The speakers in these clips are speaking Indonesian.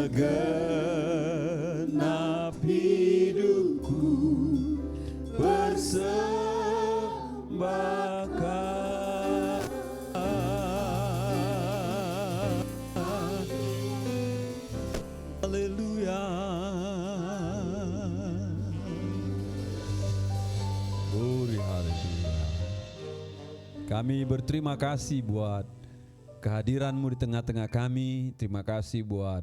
segenap hidupku persembahkan. Haleluya. Haleluya. Kami berterima kasih buat kehadiran-Mu di tengah-tengah kami. Terima kasih buat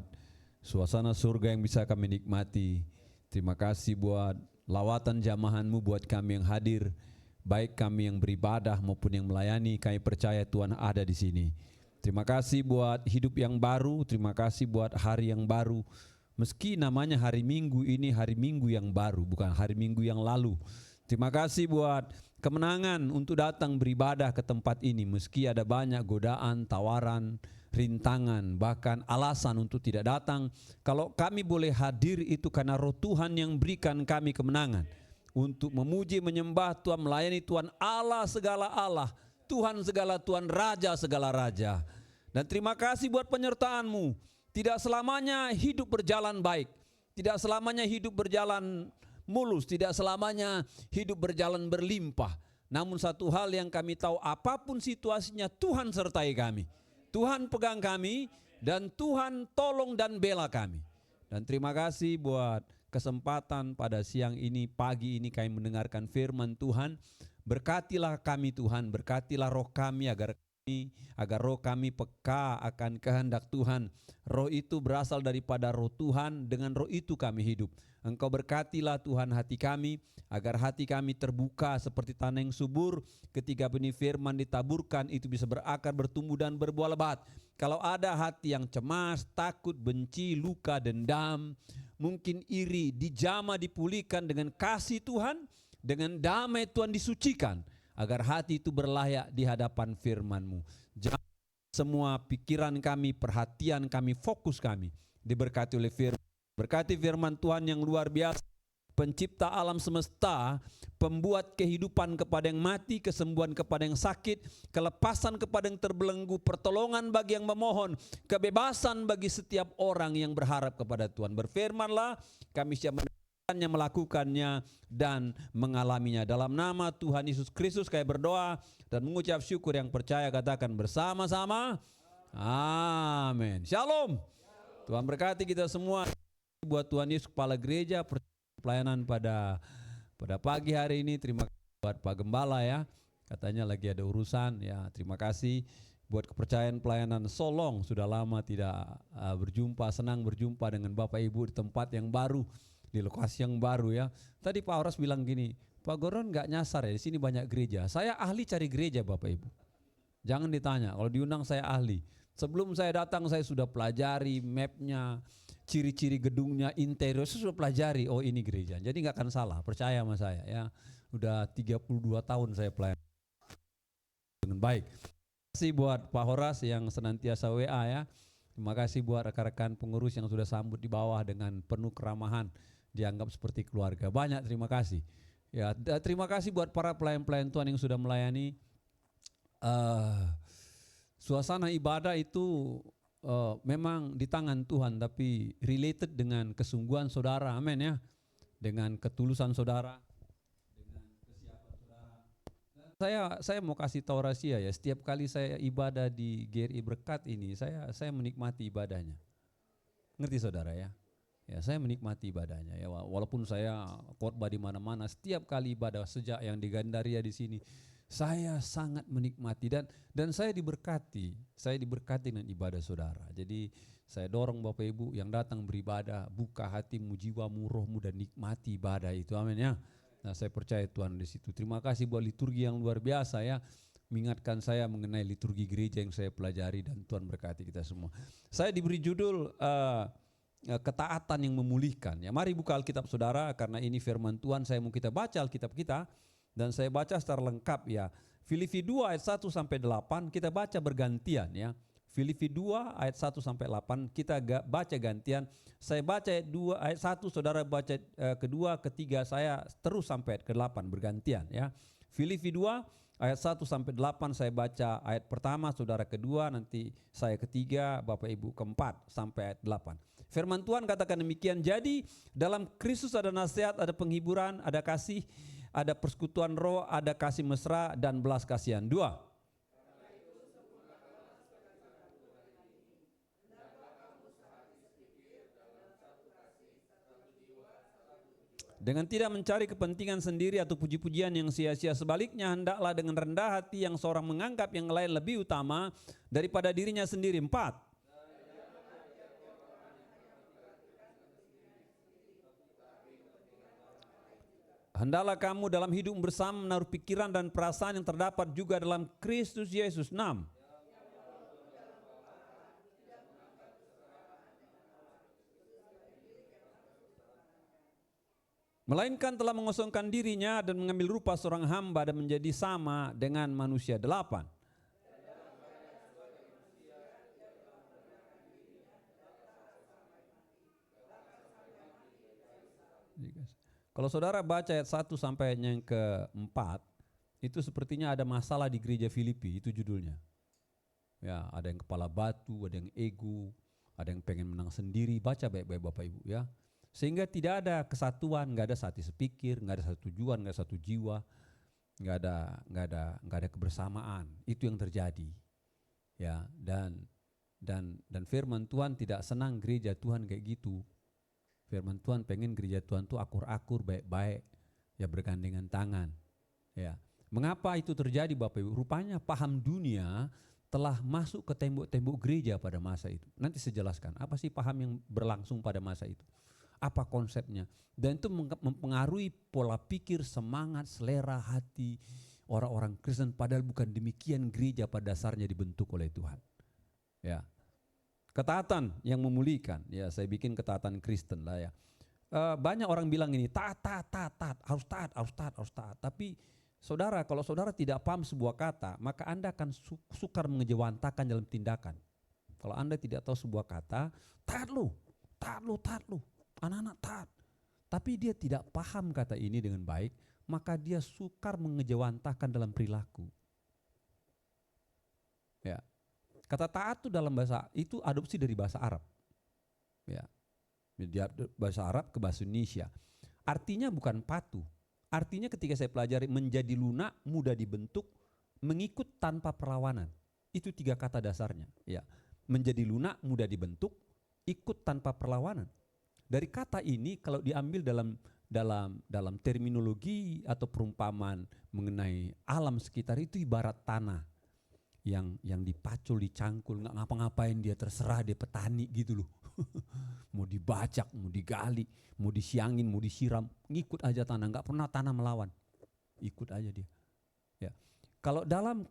suasana surga yang bisa kami nikmati. Terima kasih buat lawatan jamahan-Mu buat kami yang hadir, baik kami yang beribadah maupun yang melayani. Kami percaya Tuhan ada di sini. Terima kasih buat hidup yang baru. Terima kasih buat hari yang baru. Meski namanya hari Minggu, ini hari Minggu yang baru, bukan hari Minggu yang lalu. Terima kasih buat kemenangan untuk datang beribadah ke tempat ini. Meski ada banyak godaan, tawaran, rintangan, bahkan alasan untuk tidak datang. Kalau kami boleh hadir itu karena Roh Tuhan yang berikan kami kemenangan. Untuk memuji, menyembah Tuhan, melayani Tuhan Allah segala Allah. Tuhan segala Tuhan, Raja segala Raja. Dan terima kasih buat penyertaan-Mu. Tidak selamanya hidup berjalan baik. Tidak selamanya hidup berjalan mulus, tidak selamanya hidup berjalan berlimpah. Namun satu hal yang kami tahu, apapun situasinya Tuhan sertai kami. Tuhan pegang kami dan Tuhan tolong dan bela kami. Dan terima kasih buat kesempatan pada siang ini, pagi ini kami mendengarkan firman Tuhan. Berkatilah kami Tuhan, berkatilah roh kami agar roh kami peka akan kehendak Tuhan. Roh itu berasal daripada roh Tuhan, dengan roh itu kami hidup. Engkau berkatilah Tuhan hati kami, agar hati kami terbuka seperti tanah yang subur. Ketika benih firman ditaburkan, itu bisa berakar, bertumbuh dan berbuah lebat. Kalau ada hati yang cemas, takut, benci, luka, dendam, mungkin iri, dijamah, dipulihkan dengan kasih Tuhan, dengan damai Tuhan disucikan, agar hati itu berlayak di hadapan firman-Mu. Jangan semua pikiran kami, perhatian kami, fokus kami diberkati oleh firman. Berkati firman Tuhan yang luar biasa, pencipta alam semesta, pembuat kehidupan kepada yang mati, kesembuhan kepada yang sakit, kelepasan kepada yang terbelenggu, pertolongan bagi yang memohon, kebebasan bagi setiap orang yang berharap kepada Tuhan. Berfirmanlah, kami siap melakukannya dan mengalaminya. Dalam nama Tuhan Yesus Kristus kami berdoa dan mengucap syukur. Yang percaya katakan bersama-sama amin. Shalom. Tuhan berkati kita semua. Buat Tuhan Yesus kepala gereja pelayanan pada pagi hari ini. Terima kasih buat Pak Gembala ya, katanya lagi ada urusan ya. Terima kasih buat kepercayaan pelayanan Solong, sudah lama tidak berjumpa. Senang berjumpa dengan Bapak Ibu di tempat yang baru, di lokasi yang baru ya. Tadi Pak Horas bilang gini, Pak Goron nggak nyasar ya, di sini banyak gereja. Saya ahli cari gereja Bapak Ibu. Jangan ditanya, kalau diundang saya ahli. Sebelum saya datang saya sudah pelajari mapnya, ciri-ciri gedungnya, interior, saya sudah pelajari. Oh ini gereja, jadi nggak akan salah, percaya sama saya ya. Udah 32 tahun saya pelayan dengan baik. Terima kasih buat Pak Horas yang senantiasa WA ya. Terima kasih buat rekan-rekan pengurus yang sudah sambut di bawah dengan penuh keramahan, dianggap seperti keluarga. Banyak terima kasih. Ya, terima kasih buat para pelayan-pelayan Tuhan yang sudah melayani. Suasana ibadah itu memang di tangan Tuhan, tapi related dengan kesungguhan saudara, amin ya, dengan ketulusan saudara, dengan kesiapan saudara. Saya mau kasih tahu rahasia ya, setiap kali saya ibadah di GRI Berkat ini, saya menikmati ibadahnya. Ngerti saudara ya? Ya saya menikmati ibadahnya ya, walaupun saya khotbah di mana-mana, setiap kali ibadah sejak yang di Gandaria di sini, saya sangat menikmati dan saya diberkati dengan ibadah saudara. Jadi saya dorong Bapak Ibu yang datang beribadah, buka hatimu, jiwamu, rohmu dan nikmati ibadah itu, amin ya. Nah saya percaya Tuhan di situ. Terima kasih buat liturgi yang luar biasa ya, mengingatkan saya mengenai liturgi gereja yang saya pelajari, dan Tuhan berkati kita semua. Saya diberi judul ketaatan yang memulihkan ya. Mari buka Alkitab saudara, karena ini firman Tuhan. Saya mau kita baca Alkitab kita, dan saya baca secara lengkap ya. Filipi 2 ayat 1 sampai 8 kita baca bergantian ya. Filipi 2 ayat 1 sampai 8 kita baca gantian. Saya baca ayat 2 ayat 1, saudara baca kedua, ketiga, saya terus sampai ayat ke-8 bergantian ya. Filipi 2 ayat 1 sampai 8 saya baca ayat pertama, saudara kedua, nanti saya ketiga, Bapak Ibu keempat sampai ayat 8. Firman Tuhan katakan demikian. Jadi dalam Kristus ada nasihat, ada penghiburan, ada kasih, ada persekutuan roh, ada kasih mesra dan belas kasihan. 2. Dengan tidak mencari kepentingan sendiri atau puji-pujian yang sia-sia, sebaliknya hendaklah dengan rendah hati yang seorang menganggap yang lain lebih utama daripada dirinya sendiri. 4. Hendaklah kamu dalam hidup bersama menaruh pikiran dan perasaan yang terdapat juga dalam Kristus Yesus. 6. Melainkan telah mengosongkan dirinya dan mengambil rupa seorang hamba dan menjadi sama dengan manusia. 8. Kalau saudara baca ayat 1 sampai yang ke-4, itu sepertinya ada masalah di gereja Filipi, itu judulnya. Ya, ada yang kepala batu, ada yang ego, ada yang pengen menang sendiri. Baca baik-baik Bapak Ibu ya. Sehingga tidak ada kesatuan, nggak ada satu sepikir, nggak ada satu tujuan, nggak ada satu jiwa, nggak ada kebersamaan. Itu yang terjadi. Ya, dan firman Tuhan tidak senang gereja Tuhan kayak gitu. Firman Tuhan pengen gereja Tuhan tuh akur-akur, baik-baik, ya bergandengan tangan. Ya, mengapa itu terjadi Bapak Ibu? Rupanya paham dunia telah masuk ke tembok-tembok gereja pada masa itu. Nanti saya jelaskan apa sih paham yang berlangsung pada masa itu. Apa konsepnya, dan itu mempengaruhi pola pikir, semangat, selera hati orang-orang Kristen, padahal bukan demikian gereja pada dasarnya dibentuk oleh Tuhan. Ya, ketaatan yang memulihkan, ya saya bikin ketaatan Kristen lah ya. Banyak orang bilang ini taat, harus taat. Tapi saudara, kalau saudara tidak paham sebuah kata, maka Anda akan sukar mengejawantakan dalam tindakan. Kalau Anda tidak tahu sebuah kata, taat lu. Anak-anak taat. Tapi dia tidak paham kata ini dengan baik, maka dia sukar mengejawantahkan dalam perilaku. Ya. Kata taat itu dalam bahasa itu adopsi dari bahasa Arab. Ya. Dari bahasa Arab ke bahasa Indonesia. Artinya bukan patuh. Artinya ketika saya pelajari menjadi lunak, mudah dibentuk, mengikut tanpa perlawanan. Itu 3 kata dasarnya, ya. Menjadi lunak, mudah dibentuk, ikut tanpa perlawanan. Dari kata ini kalau diambil dalam terminologi atau perumpamaan mengenai alam sekitar, itu ibarat tanah yang dipacul, dicangkul, nggak ngapa-ngapain dia, terserah dia petani gitu loh. Mau dibajak, mau digali, mau disiangin, mau disiram, ngikut aja tanah, nggak pernah tanah melawan, ikut aja dia. Ya. Kalau dalam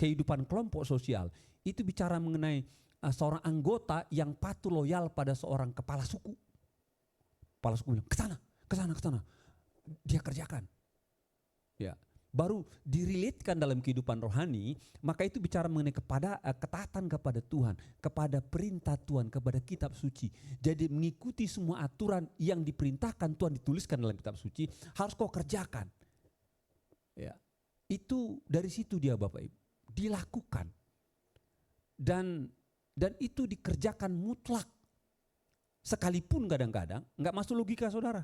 kehidupan kelompok sosial itu bicara mengenai seorang anggota yang patuh loyal pada seorang kepala suku. Kepala suku bilang kesana, dia kerjakan. Ya, baru direlatekan dalam kehidupan rohani, maka itu bicara mengenai kepada ketaatan kepada Tuhan, kepada perintah Tuhan, kepada kitab suci. Jadi mengikuti semua aturan yang diperintahkan Tuhan, dituliskan dalam kitab suci, harus kau kerjakan. Ya, itu dari situ dia Bapak Ibu dilakukan. Dan itu dikerjakan mutlak. Sekalipun kadang-kadang nggak masuk logika saudara.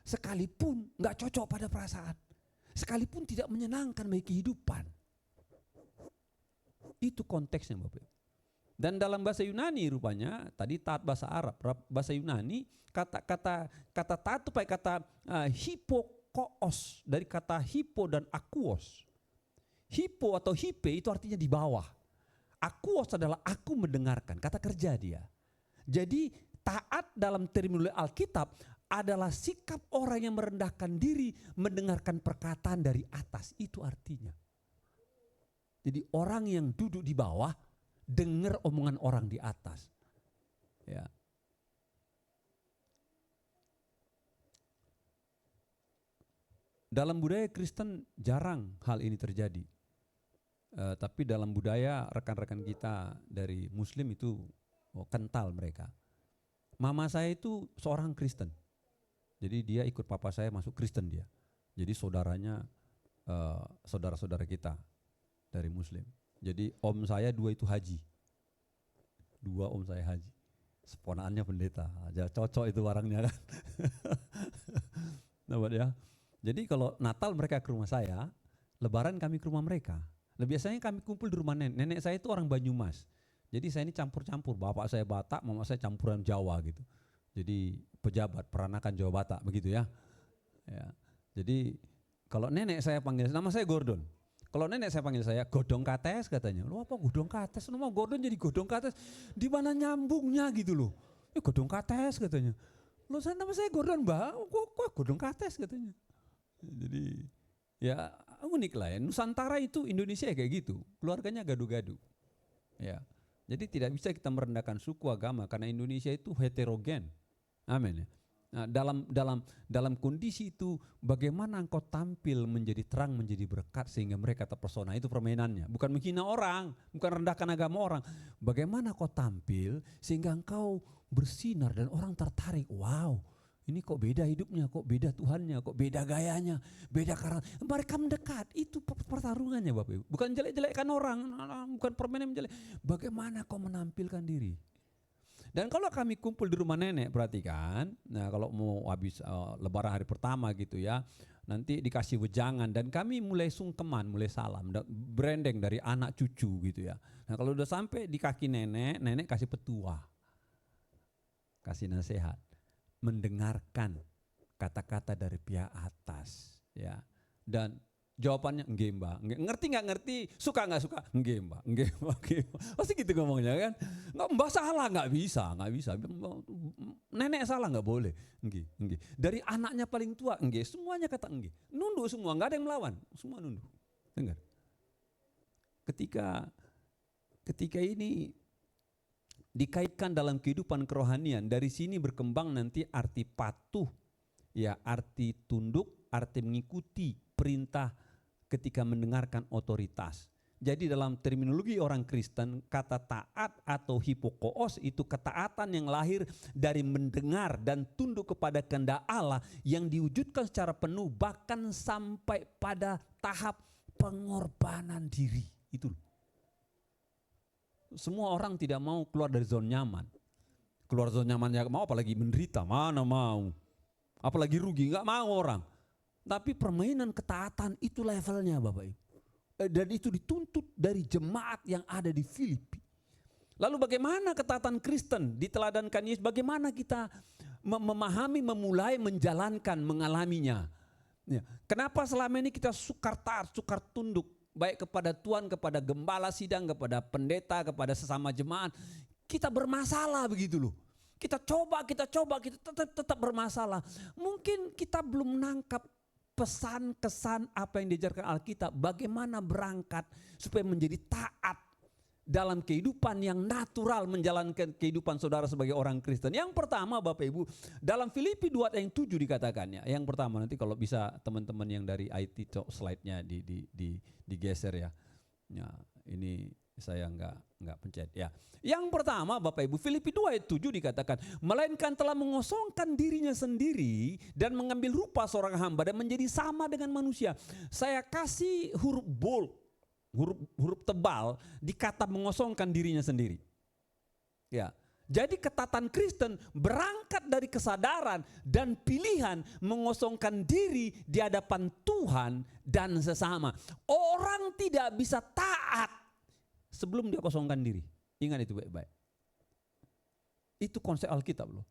Sekalipun nggak cocok pada perasaan. Sekalipun tidak menyenangkan bagi kehidupan. Itu konteksnya Bapak. Dan dalam bahasa Yunani rupanya, tadi taat bahasa Arab, bahasa Yunani kata taat itu pakai kata hipokoos, dari kata hipo dan akuos. Hipo atau hipe itu artinya di bawah. Akuos adalah aku mendengarkan, kata kerja dia. Jadi taat dalam terminologi Alkitab adalah sikap orang yang merendahkan diri, mendengarkan perkataan dari atas, itu artinya. Jadi orang yang duduk di bawah dengar omongan orang di atas. Ya. Dalam budaya Kristen jarang hal ini terjadi. Tapi dalam budaya rekan-rekan kita dari Muslim itu kental mereka. Mama saya itu seorang Kristen. Jadi dia ikut papa saya masuk Kristen dia. Jadi saudaranya saudara-saudara kita dari Muslim. Jadi om saya 2 itu haji. 2 om saya haji. Seponaannya pendeta, aja cocok itu barangnya kan. Dapat ya. Jadi kalau Natal mereka ke rumah saya, Lebaran kami ke rumah mereka. Nah, biasanya kami kumpul di rumah nenek. Nenek saya itu orang Banyumas. Jadi saya ini campur-campur. Bapak saya Batak, mama saya campuran Jawa gitu. Jadi pejabat peranakan Jawa Batak begitu ya. Ya. Jadi kalau nenek saya panggil, nama saya Gordon. Kalau nenek saya panggil saya Godong Kates katanya. Lu apa Godong Kates? Nama Gordon jadi Godong Kates. Di mana nyambungnya gitu loh. Godong Kates katanya. Loh nama saya Gordon Mbak. Kok Godong Kates katanya. Jadi ya unik lah ya. Nusantara itu Indonesia kayak gitu. Keluarganya gaduh-gaduh. Ya. Jadi tidak bisa kita merendahkan suku agama karena Indonesia itu heterogen. Amin ya. Nah, dalam kondisi itu bagaimana engkau tampil menjadi terang, menjadi berkat sehingga mereka terpesona, itu permainannya. Bukan menghina orang, bukan rendahkan agama orang. Bagaimana kau tampil sehingga engkau bersinar dan orang tertarik. Wow, ini kok beda hidupnya, kok beda Tuhannya, kok beda gayanya, beda karakter. Mereka mendekat, itu pertarungannya Bapak Ibu. Bukan jelek-jelekkan orang, bukan permainan jelek. Bagaimana kau menampilkan diri. Dan kalau kami kumpul di rumah nenek, perhatikan, nah kalau mau habis lebaran hari pertama gitu ya, nanti dikasih wejangan dan kami mulai sungkeman, mulai salam, branding dari anak cucu gitu ya. Nah kalau udah sampai di kaki nenek, nenek kasih petua, kasih nasihat, mendengarkan kata-kata dari pihak atas ya. Dan jawabannya enggak Mbak, ngerti nggak ngerti, suka nggak suka, enggak Mbak, enggak Mbak, pasti gitu ngomongnya kan. Nggak Mbak salah nggak bisa, nenek salah nggak boleh, enggak. Dari anaknya paling tua enggak, semuanya kata enggak, nunduk semua, nggak ada yang melawan, semua nunduk. Dengar, ketika ini dikaitkan dalam kehidupan kerohanian, dari sini berkembang nanti arti patuh, ya arti tunduk, arti mengikuti perintah ketika mendengarkan otoritas. Jadi dalam terminologi orang Kristen, kata taat atau hipokoos itu ketaatan yang lahir dari mendengar dan tunduk kepada kehendak Allah yang diwujudkan secara penuh bahkan sampai pada tahap pengorbanan diri. Itu. Semua orang tidak mau keluar dari zona nyaman. Keluar zona nyamannya mau, apalagi menderita, mana mau. Apalagi rugi, nggak mau orang. Tapi permainan ketaatan itu levelnya Bapak Ibu. Dan itu dituntut dari jemaat yang ada di Filipi. Lalu bagaimana ketaatan Kristen diteladankan Yesus? Bagaimana kita memahami, memulai, menjalankan, mengalaminya? Ya. Kenapa selama ini kita sukar taat, sukar tunduk, baik kepada Tuhan, kepada gembala sidang, kepada pendeta, kepada sesama jemaat. Kita bermasalah begitu loh. Kita coba, kita tetap bermasalah. Mungkin kita belum menangkap pesan, kesan apa yang diajarkan Alkitab. Bagaimana berangkat supaya menjadi taat dalam kehidupan yang natural, menjalankan kehidupan saudara sebagai orang Kristen. Yang pertama Bapak Ibu, dalam Filipi 2 ayat 7 dikatakannya. Yang pertama, nanti kalau bisa teman-teman yang dari IT slide-nya digeser ya. Ya, ini saya enggak pencet ya. Yang pertama Bapak Ibu, Filipi 2 ayat 7 dikatakan, melainkan telah mengosongkan dirinya sendiri dan mengambil rupa seorang hamba dan menjadi sama dengan manusia. Saya kasih huruf bold, huruf tebal di kata mengosongkan dirinya sendiri. Ya. Jadi ketaatan Kristen berangkat dari kesadaran dan pilihan mengosongkan diri di hadapan Tuhan dan sesama. Orang tidak bisa taat sebelum dia kosongkan diri. Ingat itu baik-baik. Itu konsep Alkitab loh.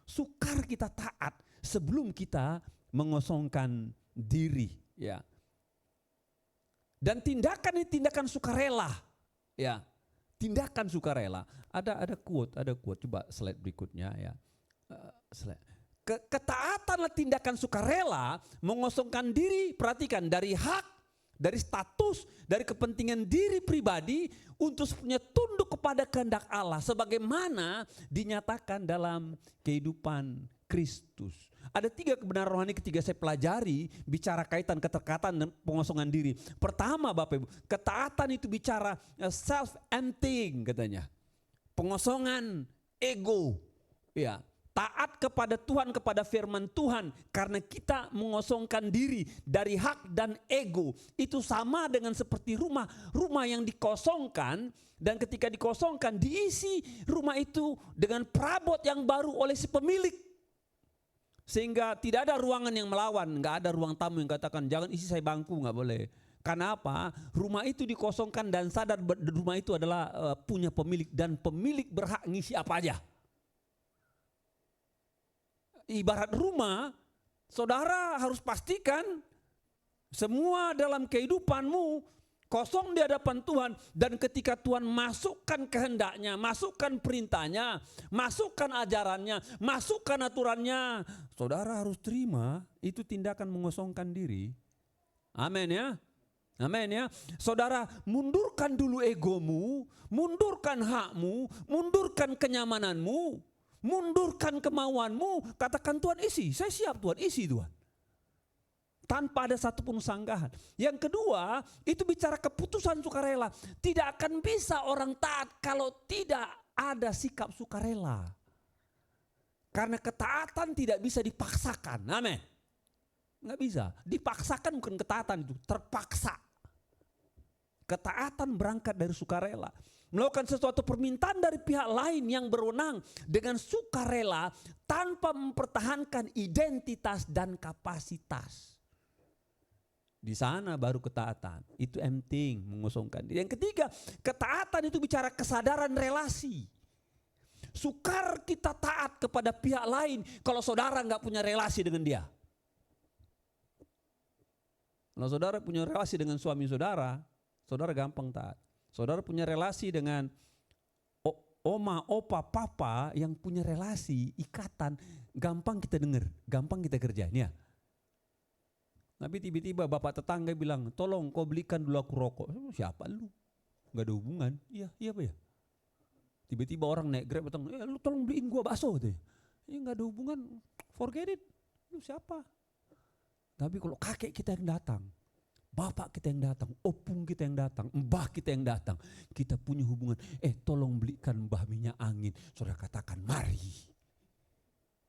Sukar kita taat sebelum kita mengosongkan diri. Ya. Dan tindakan ini tindakan sukarela. Ya. Tindakan sukarela. Ada quote, coba slide berikutnya ya. Ketaatan tindakan sukarela mengosongkan diri, perhatikan, dari hak, dari status, dari kepentingan diri pribadi untuk punya tunduk kepada kehendak Allah sebagaimana dinyatakan dalam kehidupan Kristus. Ada 3 kebenaran rohani ketika saya pelajari bicara kaitan keterkaitan dan pengosongan diri. Pertama Bapak Ibu, ketaatan itu bicara self-emptying katanya. Pengosongan ego. Ya, taat kepada Tuhan, kepada firman Tuhan, karena kita mengosongkan diri dari hak dan ego. Itu sama dengan seperti rumah yang dikosongkan, dan ketika dikosongkan diisi rumah itu dengan perabot yang baru oleh si pemilik. Sehingga tidak ada ruangan yang melawan, nggak ada ruang tamu yang katakan jangan isi saya bangku, nggak boleh. Karena apa? Rumah itu dikosongkan dan sadar rumah itu adalah punya pemilik, dan pemilik berhak ngisi apa aja. Ibarat rumah, saudara harus pastikan semua dalam kehidupanmu kosong di hadapan Tuhan, dan ketika Tuhan masukkan kehendaknya, masukkan perintahnya, masukkan ajarannya, masukkan aturannya, saudara harus terima. Itu tindakan mengosongkan diri. Amin ya. Amin ya. Saudara, mundurkan dulu egomu, mundurkan hakmu, mundurkan kenyamananmu, mundurkan kemauanmu. Katakan, Tuhan isi, saya siap Tuhan, isi Tuhan. Tanpa ada satupun sanggahan. Yang kedua, itu bicara keputusan sukarela. Tidak akan bisa orang taat kalau tidak ada sikap sukarela. Karena ketaatan tidak bisa dipaksakan. Amin. Nggak bisa. Dipaksakan bukan ketaatan, itu terpaksa. Ketaatan berangkat dari sukarela. Melakukan sesuatu permintaan dari pihak lain yang berwenang dengan sukarela tanpa mempertahankan identitas dan kapasitas. Di sana baru ketaatan. Itu penting, mengosongkan diri. Yang ketiga, ketaatan itu bicara kesadaran relasi. Sukar kita taat kepada pihak lain kalau saudara nggak punya relasi dengan dia. Kalau saudara punya relasi dengan suami saudara, saudara gampang taat. Saudara punya relasi dengan oma, opa, papa yang punya relasi, ikatan, gampang kita dengar, gampang kita kerjain ya. Tapi tiba-tiba bapak tetangga bilang, tolong kau belikan dulu aku rokok. Siapa lu? Gak ada hubungan. Iya apa ya? Tiba-tiba orang naik Grab datang, lu tolong beliin gua bakso. Ya gak ada hubungan, forget it. Lu siapa? Tapi kalau kakek kita yang datang, bapak kita yang datang, opung kita yang datang, mbah kita yang datang, kita punya hubungan. Tolong belikan mbah minyak angin. Saudara katakan mari.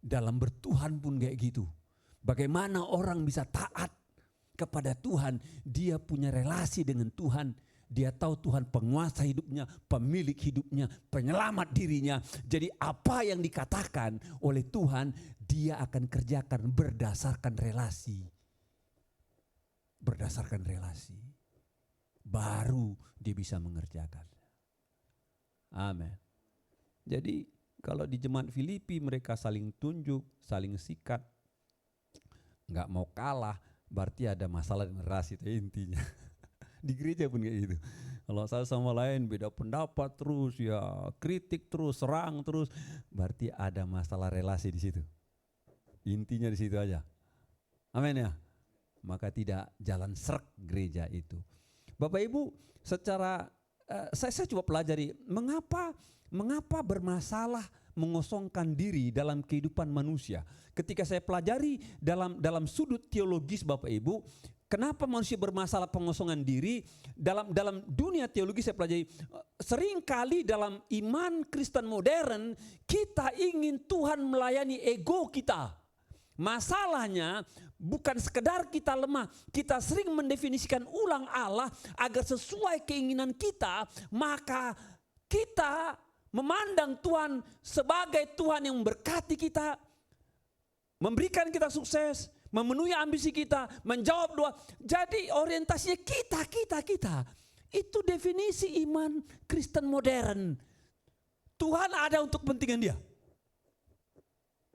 Dalam bertuhan pun kayak gitu. Bagaimana orang bisa taat kepada Tuhan? Dia punya relasi dengan Tuhan. Dia tahu Tuhan penguasa hidupnya, pemilik hidupnya, penyelamat dirinya. Jadi apa yang dikatakan oleh Tuhan, dia akan kerjakan berdasarkan relasi. Berdasarkan relasi. Baru dia bisa mengerjakan. Amin. Jadi kalau di jemaat Filipi mereka saling tunjuk, saling sikat, nggak mau kalah, berarti ada masalah dengan relasi, itu intinya. Di gereja pun kayak gitu. Kalau satu sama lain beda pendapat terus, ya kritik terus, serang terus, berarti ada masalah relasi di situ. Intinya di situ aja. Amin ya. Maka tidak jalan srek gereja itu. Bapak Ibu, secara saya coba pelajari mengapa bermasalah mengosongkan diri dalam kehidupan manusia. Ketika saya pelajari dalam sudut teologis Bapak Ibu, kenapa manusia bermasalah pengosongan diri? Dalam dunia teologi saya pelajari, seringkali dalam iman Kristen modern kita ingin Tuhan melayani ego kita. Masalahnya bukan sekedar kita lemah, kita sering mendefinisikan ulang Allah agar sesuai keinginan kita, maka kita memandang Tuhan sebagai Tuhan yang memberkati kita, memberikan kita sukses, memenuhi ambisi kita, menjawab doa. Jadi orientasinya kita. Itu definisi iman Kristen modern. Tuhan ada untuk kepentingan dia.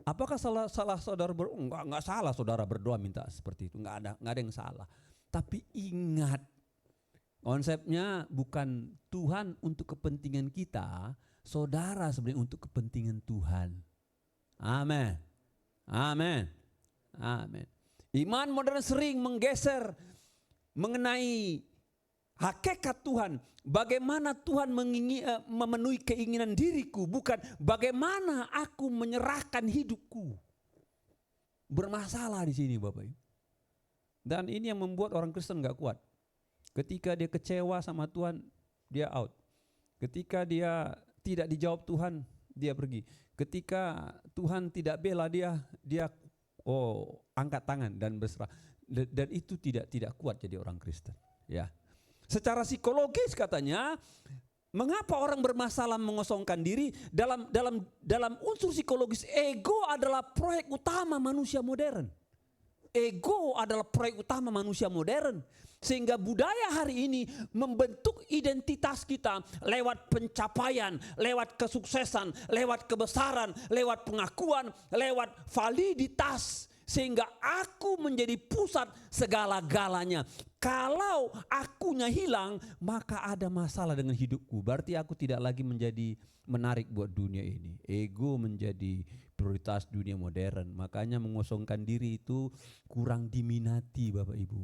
Apakah salah saudara berdoa? Enggak salah saudara berdoa minta seperti itu. Enggak ada yang salah. Tapi ingat, konsepnya bukan Tuhan untuk kepentingan kita, saudara sebenarnya untuk kepentingan Tuhan. Amin. Amin. Amin. Iman modern sering menggeser mengenai hakikat Tuhan. Bagaimana Tuhan memenuhi keinginan diriku, bukan bagaimana aku menyerahkan hidupku. Bermasalah di sini Bapak Ibu. Dan ini yang membuat orang Kristen gak kuat. Ketika dia kecewa sama Tuhan, dia out. Ketika dia tidak dijawab Tuhan, dia pergi. Ketika Tuhan tidak bela dia angkat tangan dan berserah. Dan itu tidak kuat jadi orang Kristen. Ya. Secara psikologis katanya, mengapa orang bermasalah mengosongkan diri? Dalam unsur psikologis, ego adalah proyek utama manusia modern. Ego adalah proyek utama manusia modern. Sehingga budaya hari ini membentuk identitas kita lewat pencapaian, lewat kesuksesan, lewat kebesaran, lewat pengakuan, lewat validitas. Sehingga aku menjadi pusat segala-galanya. Kalau akunya hilang, maka ada masalah dengan hidupku. Berarti aku tidak lagi menjadi menarik buat dunia ini. Ego menjadi prioritas dunia modern. Makanya mengosongkan diri itu kurang diminati Bapak Ibu.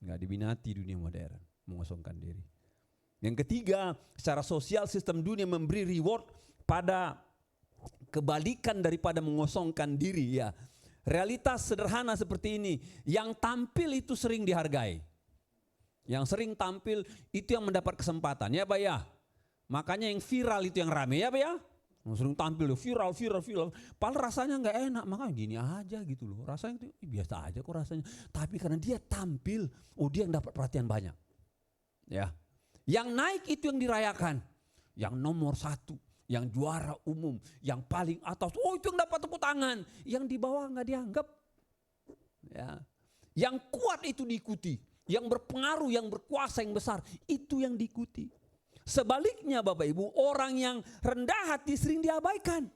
Enggak diminati dunia modern, mengosongkan diri. Yang ketiga, secara sosial sistem dunia memberi reward pada kebalikan daripada mengosongkan diri ya. Realitas sederhana seperti ini, yang tampil itu sering dihargai. Yang sering tampil itu yang mendapat kesempatan, ya Pak ya. Makanya yang viral itu yang rame ya Pak ya. Yang sering tampil viral. Padahal rasanya nggak enak, makanya gini aja gitu loh. Rasanya itu biasa aja kok rasanya. Tapi karena dia tampil, dia yang dapat perhatian banyak. Ya. Yang naik itu yang dirayakan. Yang nomor 1. Yang juara umum, yang paling atas, itu yang dapat tepuk tangan. Yang di bawah nggak dianggap. Ya. Yang kuat itu diikuti, yang berpengaruh, yang berkuasa, yang besar, itu yang diikuti. Sebaliknya Bapak Ibu, orang yang rendah hati sering diabaikan.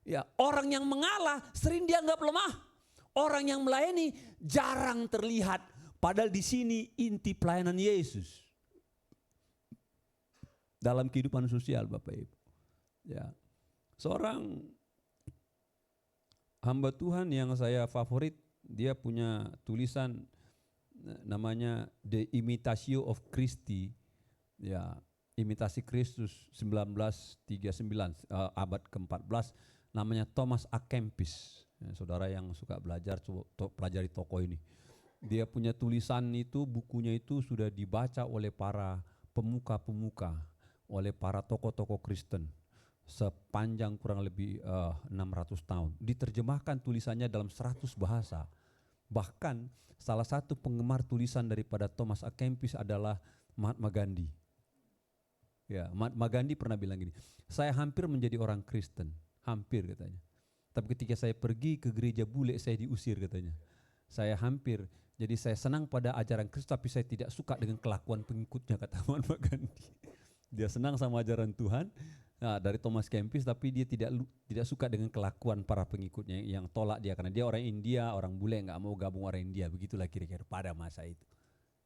Ya, orang yang mengalah sering dianggap lemah. Orang yang melayani jarang terlihat. Padahal di sini inti pelayanan Yesus dalam kehidupan sosial Bapak Ibu. Ya, seorang hamba Tuhan yang saya favorit, dia punya tulisan namanya The Imitatio of Christi, ya, imitasi Kristus 1939, abad ke-14, namanya Thomas A. Kempis. Ya, saudara yang suka belajar, coba pelajari tokoh ini. Dia punya tulisan itu, bukunya itu sudah dibaca oleh para pemuka-pemuka, oleh para tokoh-tokoh Kristen. Sepanjang kurang lebih 600 tahun. Diterjemahkan tulisannya dalam 100 bahasa. Bahkan salah satu penggemar tulisan daripada Thomas A. Kempis adalah Mahatma Gandhi. Ya, Mahatma Gandhi pernah bilang gini, saya hampir menjadi orang Kristen, hampir katanya. Tapi ketika saya pergi ke gereja bule saya diusir katanya. Saya hampir, jadi saya senang pada ajaran Kristus tapi saya tidak suka dengan kelakuan pengikutnya, kata Mahatma Gandhi. Dia senang sama ajaran Tuhan. Nah, dari Thomas Kempis, tapi dia tidak suka dengan kelakuan para pengikutnya yang tolak dia karena dia orang India, orang bule, nggak mau gabung orang India, begitulah kira-kira pada masa itu.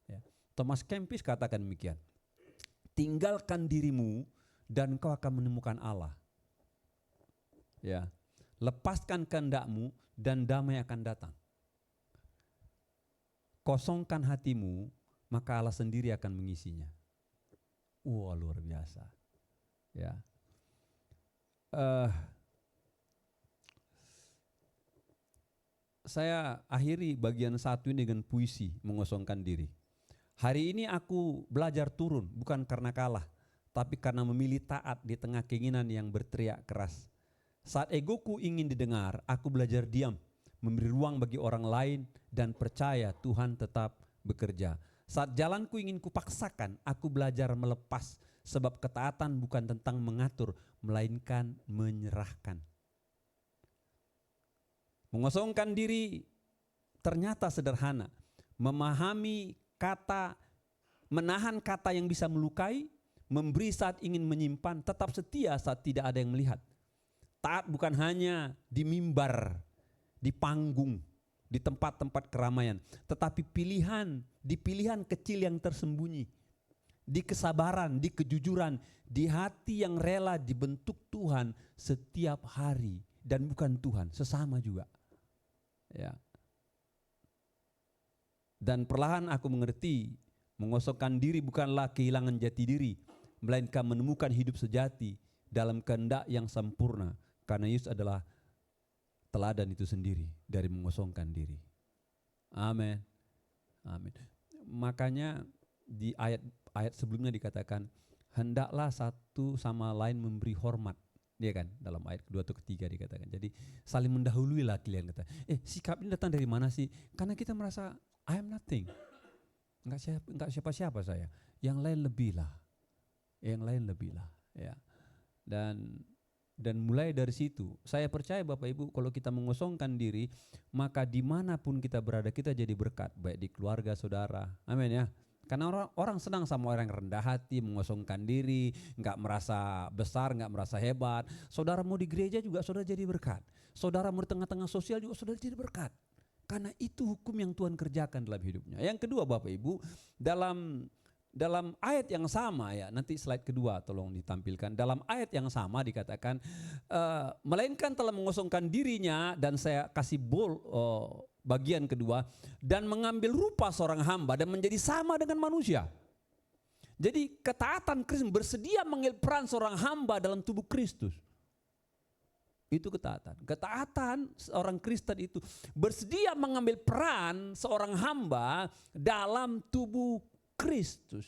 Ya. Thomas Kempis katakan demikian, tinggalkan dirimu dan kau akan menemukan Allah. Ya, lepaskan kehendakmu dan damai akan datang. Kosongkan hatimu, maka Allah sendiri akan mengisinya. Wah, luar biasa. Ya. Saya akhiri bagian 1 ini dengan puisi mengosongkan diri. Hari ini aku belajar turun bukan karena kalah, tapi karena memilih taat di tengah keinginan yang berteriak keras. Saat egoku ingin didengar, aku belajar diam, memberi ruang bagi orang lain dan percaya Tuhan tetap bekerja. Saat jalanku ingin kupaksakan, aku belajar melepas, sebab ketaatan bukan tentang mengatur, melainkan menyerahkan. Mengosongkan diri ternyata sederhana. Memahami kata, menahan kata yang bisa melukai, memberi saat ingin menyimpan, tetap setia saat tidak ada yang melihat. Taat bukan hanya di mimbar, di panggung, di tempat-tempat keramaian, tetapi di pilihan kecil yang tersembunyi, di kesabaran, di kejujuran, di hati yang rela dibentuk Tuhan setiap hari, dan bukan Tuhan, sesama juga. Ya. Dan perlahan aku mengerti, mengosongkan diri bukanlah kehilangan jati diri, melainkan menemukan hidup sejati dalam kehendak yang sempurna, karena Yesus adalah teladan itu sendiri dari mengosongkan diri. Amin. Amin. Makanya di ayat sebelumnya dikatakan, hendaklah satu sama lain memberi hormat. Dia kan dalam ayat kedua atau ketiga dikatakan. Jadi saling mendahului lah kalian kata. Sikap ini datang dari mana sih? Karena kita merasa I am nothing. Enggak siapa-siapa saya. Yang lain lebih lah. Yang lain lebih lah. Ya. Dan mulai dari situ, saya percaya Bapak Ibu kalau kita mengosongkan diri, maka dimanapun kita berada kita jadi berkat, baik di keluarga, saudara. Amin ya. Karena orang senang sama orang yang rendah hati, mengosongkan diri, nggak merasa besar, nggak merasa hebat. Saudara mau di gereja juga saudara jadi berkat. Saudara mau di tengah-tengah sosial juga saudara jadi berkat. Karena itu hukum yang Tuhan kerjakan dalam hidupnya. Yang kedua Bapak Ibu, dalam ayat yang sama ya, nanti slide kedua tolong ditampilkan. Dalam ayat yang sama dikatakan, melainkan telah mengosongkan dirinya, dan saya kasih bagian kedua, dan mengambil rupa seorang hamba dan menjadi sama dengan manusia. Jadi ketaatan Kristus, bersedia mengambil peran seorang hamba dalam tubuh Kristus. Itu ketaatan. Ketaatan seorang Kristen itu bersedia mengambil peran seorang hamba dalam tubuh Kristus.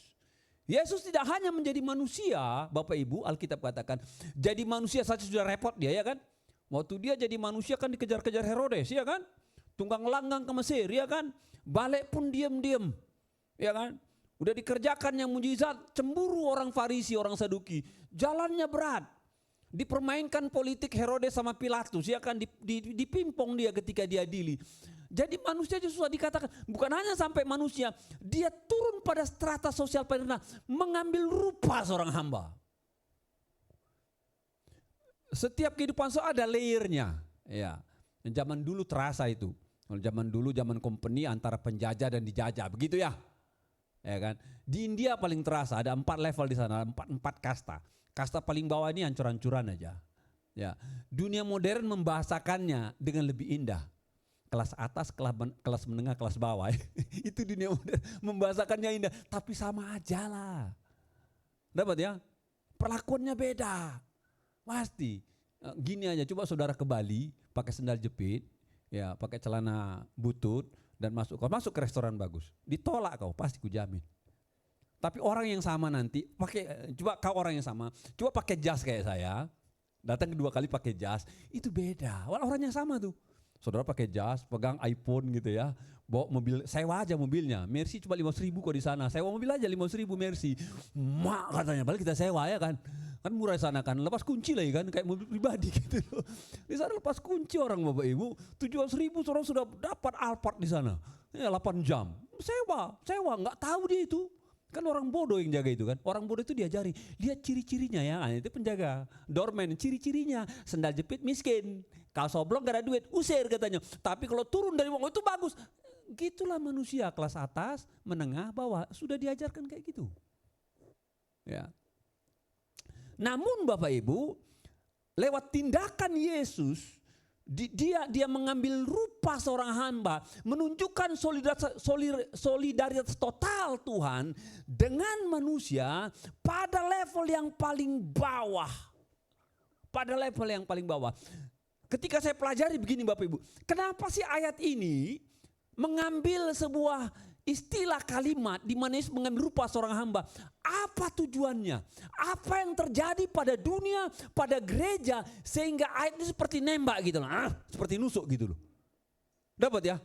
Yesus tidak hanya menjadi manusia, Bapak Ibu, Alkitab katakan, jadi manusia saja sudah repot dia ya kan. Waktu dia jadi manusia kan dikejar-kejar Herodes ya kan. Tunggang langgang ke Mesir ya kan. Balik pun diam-diam ya kan. Udah dikerjakan yang mujizat, cemburu orang Farisi, orang Saduki. Jalannya berat. Dipermainkan politik Herodes sama Pilatus ya kan, dipimpong dia ketika diadili. Jadi manusia susah dikatakan, bukan hanya sampai manusia, dia turun pada strata sosial paling rendah, mengambil rupa seorang hamba. Setiap kehidupan ada layernya, ya. Zaman dulu terasa itu, zaman dulu zaman company antara penjajah dan dijajah, begitu ya, ya kan. Di India paling terasa ada 4 level di sana, 4 kasta. Kasta paling bawah ini hancur-hancuran aja. Ya, dunia modern membahasakannya dengan lebih indah. Kelas atas, kelas menengah, kelas bawah. Itu dunia modern membahasakannya indah, tapi sama aja lah. Dapat ya? Perlakuannya beda. Pasti. Gini aja, coba saudara ke Bali pakai sendal jepit, ya, pakai celana butut dan masuk ke restoran bagus. Ditolak kau, pasti kujamin. Tapi orang yang sama nanti orang yang sama, coba pakai jas kayak saya, datang kedua kali pakai jas, itu beda. Orang yang sama tuh. Saudara pakai jas, pegang iPhone gitu ya, bawa mobil, sewa aja mobilnya. Mercy cuma 5.000 kok di sana, sewa mobil aja 5.000 Mercy. Mak katanya, balik kita sewa ya kan. Kan murah di sana kan, lepas kunci lagi kan, kayak mobil pribadi gitu loh. Di sana lepas kunci orang Bapak Ibu, 7.000 orang sudah dapat Alphard di sana. Ya 8 jam, sewa, nggak tahu dia itu. Kan orang bodoh yang jaga itu kan. Orang bodoh itu diajari. Lihat ciri-cirinya ya. Nah, itu penjaga. Doorman ciri-cirinya. Sendal jepit miskin. Kaos oblong gak ada duit. Usir katanya. Tapi kalau turun dari wong itu bagus. Gitulah manusia kelas atas, menengah, bawah. Sudah diajarkan kayak gitu. Ya. Namun Bapak Ibu, lewat tindakan Yesus, dia mengambil rupa seorang hamba, menunjukkan solidaritas total Tuhan dengan manusia pada level yang paling bawah. Pada level yang paling bawah. Ketika saya pelajari begini Bapak Ibu, kenapa sih ayat ini mengambil sebuah istilah kalimat di mana Yesus mengambil rupa seorang hamba? Apa tujuannya? Apa yang terjadi pada dunia, pada gereja sehingga ayat ini seperti nembak gitu loh. Seperti nusuk gitu loh. Dapat ya?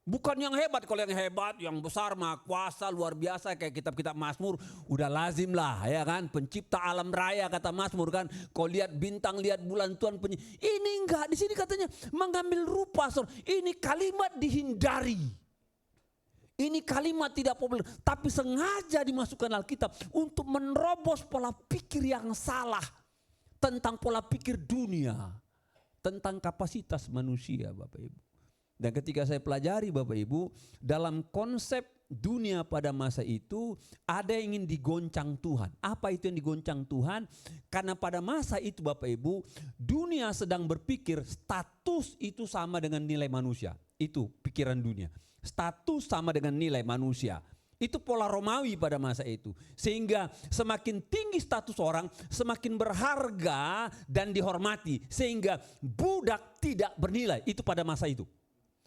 Bukan yang hebat, kalau yang hebat, yang besar, maha kuasa, luar biasa kayak kitab-kitab Mazmur, udah lazim lah ya kan. Pencipta alam raya kata Mazmur kan. Kau lihat bintang, lihat bulan Tuhan. Ini enggak, di sini katanya mengambil rupa. Ini kalimat dihindari. Ini kalimat tidak populer, tapi sengaja dimasukkan Alkitab untuk menerobos pola pikir yang salah tentang pola pikir dunia, tentang kapasitas manusia Bapak Ibu. Dan ketika saya pelajari Bapak Ibu, dalam konsep dunia pada masa itu ada yang ingin digoncang Tuhan. Apa itu yang digoncang Tuhan? Karena pada masa itu Bapak Ibu, dunia sedang berpikir status itu sama dengan nilai manusia. Itu pikiran dunia. Status sama dengan nilai manusia. Itu pola Romawi pada masa itu. Sehingga semakin tinggi status orang, semakin berharga dan dihormati. Sehingga budak tidak bernilai. Itu pada masa itu.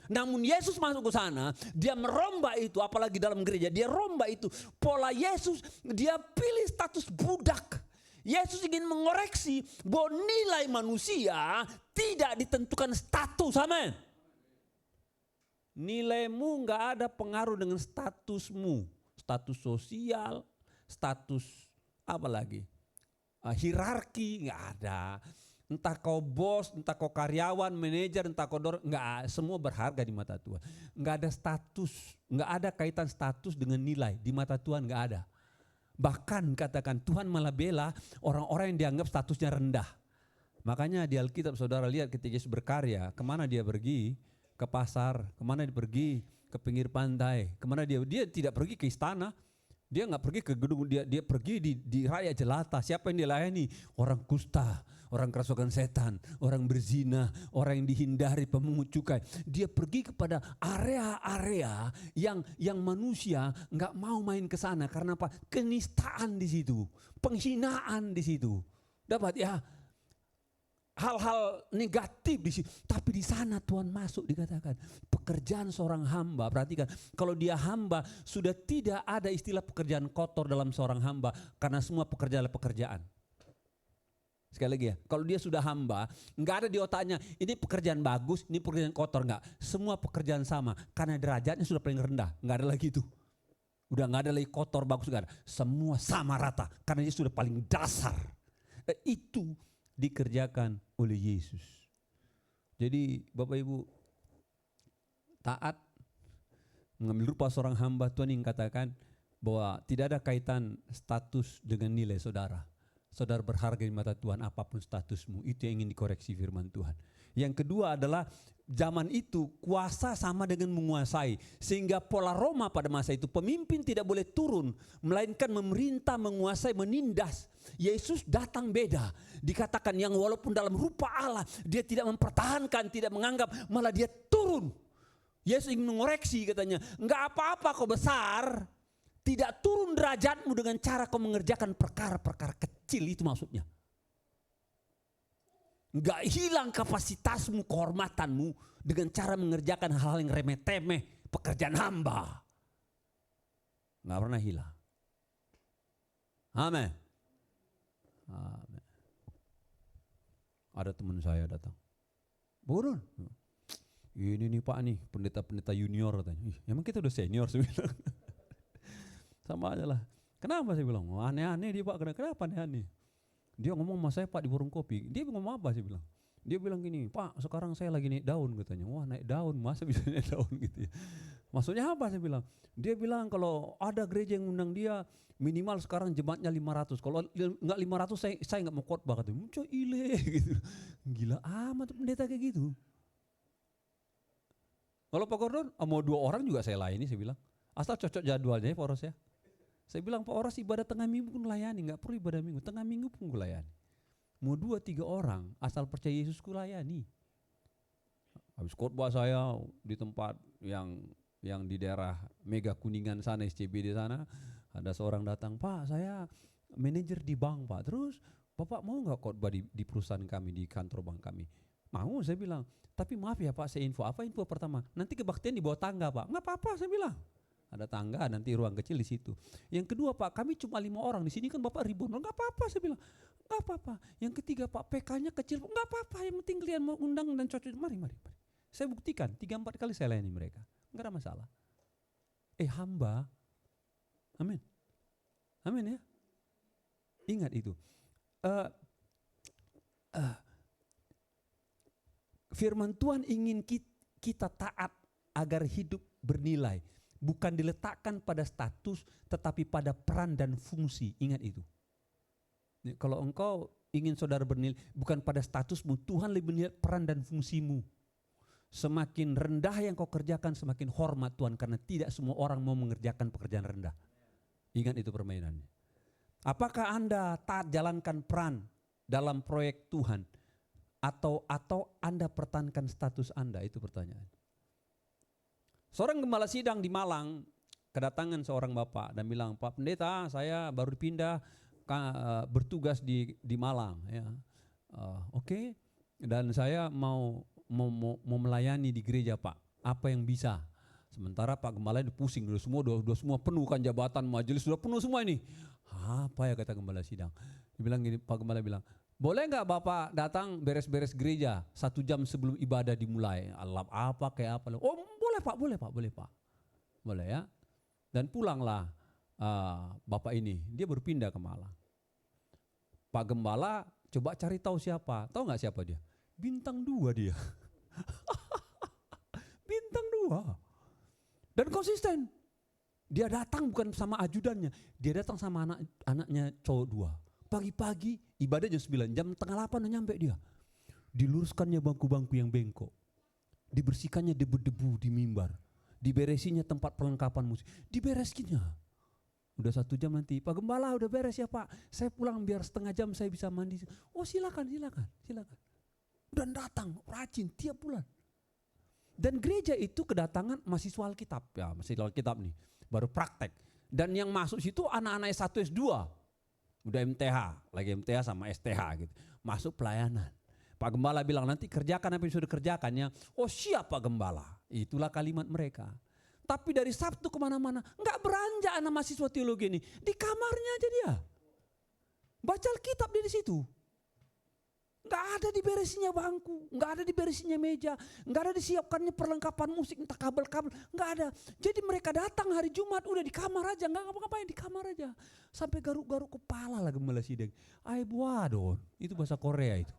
Namun Yesus masuk ke sana, dia merombak itu, apalagi dalam gereja, dia rombak itu. Pola Yesus, dia pilih status budak. Yesus ingin mengoreksi bahwa nilai manusia tidak ditentukan status, amin. Nilaimu nggak ada pengaruh dengan statusmu, status sosial, status apa lagi, hierarki nggak ada. Entah kau bos, entah kau karyawan, manajer, entah kau nggak, semua berharga di mata Tuhan. Nggak ada status, nggak ada kaitan status dengan nilai di mata Tuhan, nggak ada. Bahkan katakan Tuhan malah bela orang-orang yang dianggap statusnya rendah. Makanya di Alkitab saudara lihat ketika Yesus berkarya, kemana dia pergi? Ke pasar, kemana dia pergi? Ke pinggir pantai, kemana dia tidak pergi ke istana. Dia nggak pergi ke gedung, dia pergi di raya jelata. Siapa yang dia layani? Orang kusta, orang kerasukan setan, orang berzina, orang yang dihindari pemungut cukai. Dia pergi kepada area-area yang manusia nggak mau main ke sana karena apa? Kenistaan di situ, penghinaan di situ. Dapat ya? Hal-hal negatif di situ, tapi di sana Tuhan masuk, dikatakan pekerjaan seorang hamba. Perhatikan, kalau dia hamba sudah tidak ada istilah pekerjaan kotor dalam seorang hamba, karena semua pekerjaan adalah pekerjaan. Sekali lagi ya, kalau dia sudah hamba, nggak ada di otaknya ini pekerjaan bagus, ini pekerjaan kotor, nggak. Semua pekerjaan sama, karena derajatnya sudah paling rendah, nggak ada lagi itu. Udah nggak ada lagi kotor bagus, nggak ada. Semua sama rata, karena dia sudah paling dasar. Itu dikerjakan oleh Yesus. Jadi Bapak Ibu, taat mengambil rupa seorang hamba, Tuhan ingin katakan bahwa tidak ada kaitan status dengan nilai saudara. Saudara berharga di mata Tuhan apapun statusmu, itu yang ingin dikoreksi firman Tuhan. Yang kedua adalah zaman itu kuasa sama dengan menguasai. Sehingga pola Roma pada masa itu pemimpin tidak boleh turun, melainkan memerintah, menguasai, menindas. Yesus datang beda. Dikatakan yang walaupun dalam rupa Allah, dia tidak mempertahankan, tidak menganggap, malah dia turun. Yesus ingin mengoreksi, katanya, enggak apa-apa kau besar, tidak turun derajatmu dengan cara kau mengerjakan perkara-perkara kecil, itu maksudnya. Enggak hilang kapasitasmu, kehormatanmu dengan cara mengerjakan hal-hal yang remeh-temeh, pekerjaan hamba. Enggak pernah hilang. Amin. Amin. Ada teman saya datang, Burun, ini nih Pak nih, pendeta-pendeta junior katanya. Emang kita udah senior, saya bilang. Sama aja lah. Kenapa saya bilang? Aneh-aneh dia Pak, kenapa aneh-aneh? Dia ngomong sama saya Pak di warung kopi. Dia ngomong apa sih bilang? Dia bilang gini, Pak sekarang saya lagi naik daun katanya. Wah naik daun, masa bisa naik daun gitu ya. Maksudnya apa saya bilang? Dia bilang kalau ada gereja yang undang dia, minimal sekarang jemaatnya 500. Kalau enggak 500 saya enggak mau khotbah katanya. Muncul ile gitu. Gila amat pendeta kayak gitu. Kalau Pak Gordon mau 2 orang juga saya layani, saya bilang. Asal cocok jadwalnya ya Pak Oros ya. Saya bilang Pak Oros ibadah tengah minggu pun layani, enggak perlu ibadah minggu, tengah minggu pun gue layani. Mau 2-3 orang asal percaya Yesus ku layani. Habis khotbah saya di tempat yang di daerah Mega Kuningan sana, SCB di sana, ada seorang datang, Pak saya manajer di bank Pak, terus Bapak mau nggak khotbah di perusahaan kami, di kantor bank kami? Mau, saya bilang, tapi maaf ya Pak, saya info. Apa info pertama? Nanti kebaktian di bawah tangga Pak. Nggak apa-apa, saya bilang. Ada tangga, nanti ruang kecil di situ. Yang kedua Pak, kami cuma 5 orang, di sini kan Bapak ribuan. Nggak apa-apa, saya bilang. Nggak apa-apa. Yang ketiga Pak, PK-nya kecil. Nggak apa-apa, yang penting kalian mau undang dan cocok. Mari. Saya buktikan, 3-4 kali saya layani mereka. Nggak ada masalah. Hamba. Amin. Amin ya. Ingat itu. Firman Tuhan ingin kita taat agar hidup bernilai. Bukan diletakkan pada status, tetapi pada peran dan fungsi. Ingat itu. Kalau engkau ingin saudara bernilai, bukan pada statusmu, Tuhan lebih melihat peran dan fungsimu. Semakin rendah yang kau kerjakan, semakin hormat Tuhan. Karena tidak semua orang mau mengerjakan pekerjaan rendah. Ingat itu permainannya. Apakah Anda taat jalankan peran dalam proyek Tuhan? Atau Anda pertahankan status Anda? Itu pertanyaan. Seorang gembala sidang di Malang kedatangan seorang bapak dan bilang, Pak Pendeta saya baru dipindah bertugas di Malang. Ya. Oke. Dan saya mau melayani di gereja Pak. Apa yang bisa? Sementara Pak Gembala itu pusing, udah semua penuh kan jabatan majelis, sudah penuh semua ini. Apa ya kata gembala sidang? Dia bilang gini, Pak Gembala bilang, boleh nggak Bapak datang beres-beres gereja 1 jam sebelum ibadah dimulai? Alap apa kayak apa? Oh boleh Pak, boleh Pak, boleh Pak. Boleh ya. Dan pulanglah Bapak ini, dia berpindah ke Malang. Pak Gembala coba cari tahu siapa. Tahu nggak siapa dia? Bintang 2 dia. Bintang 2. Dan konsisten. Dia datang bukan sama ajudannya, dia datang sama anaknya cowok 2. Pagi-pagi ibadah jam 9, jam setengah 8 udah nyampe dia. Diluruskannya bangku-bangku yang bengkok. Dibersihkannya debu-debu di mimbar. Diberesinya tempat perlengkapan musik. Dibereskinnya. Udah 1 jam nanti, Pak Gembala udah beres ya Pak. Saya pulang biar setengah jam saya bisa mandi. Oh silakan. Dan datang rajin tiap bulan. Dan gereja itu kedatangan mahasiswa Alkitab. Ya mahasiswa Alkitab nih. Baru praktek. Dan yang masuk situ anak-anak S1, S2. Udah MTH, lagi MTH sama STH gitu. Masuk pelayanan. Pak Gembala bilang nanti kerjakan apa yang sudah kerjakannya. Oh siap Pak Gembala. Itulah kalimat mereka. Tapi dari Sabtu kemana-mana. Enggak beranjak anak mahasiswa teologi ini. Di kamarnya aja dia. Baca Alkitab dia di situ. Enggak ada diberesinya bangku, enggak ada diberesinya meja, enggak ada disiapkannya perlengkapan musik, entah kabel-kabel, enggak ada. Jadi mereka datang hari Jumat udah di kamar aja, enggak ngapa-ngapain di kamar aja. Sampai garuk-garuk kepala lah Gembala Sideng. Ai buadon, itu bahasa Korea itu.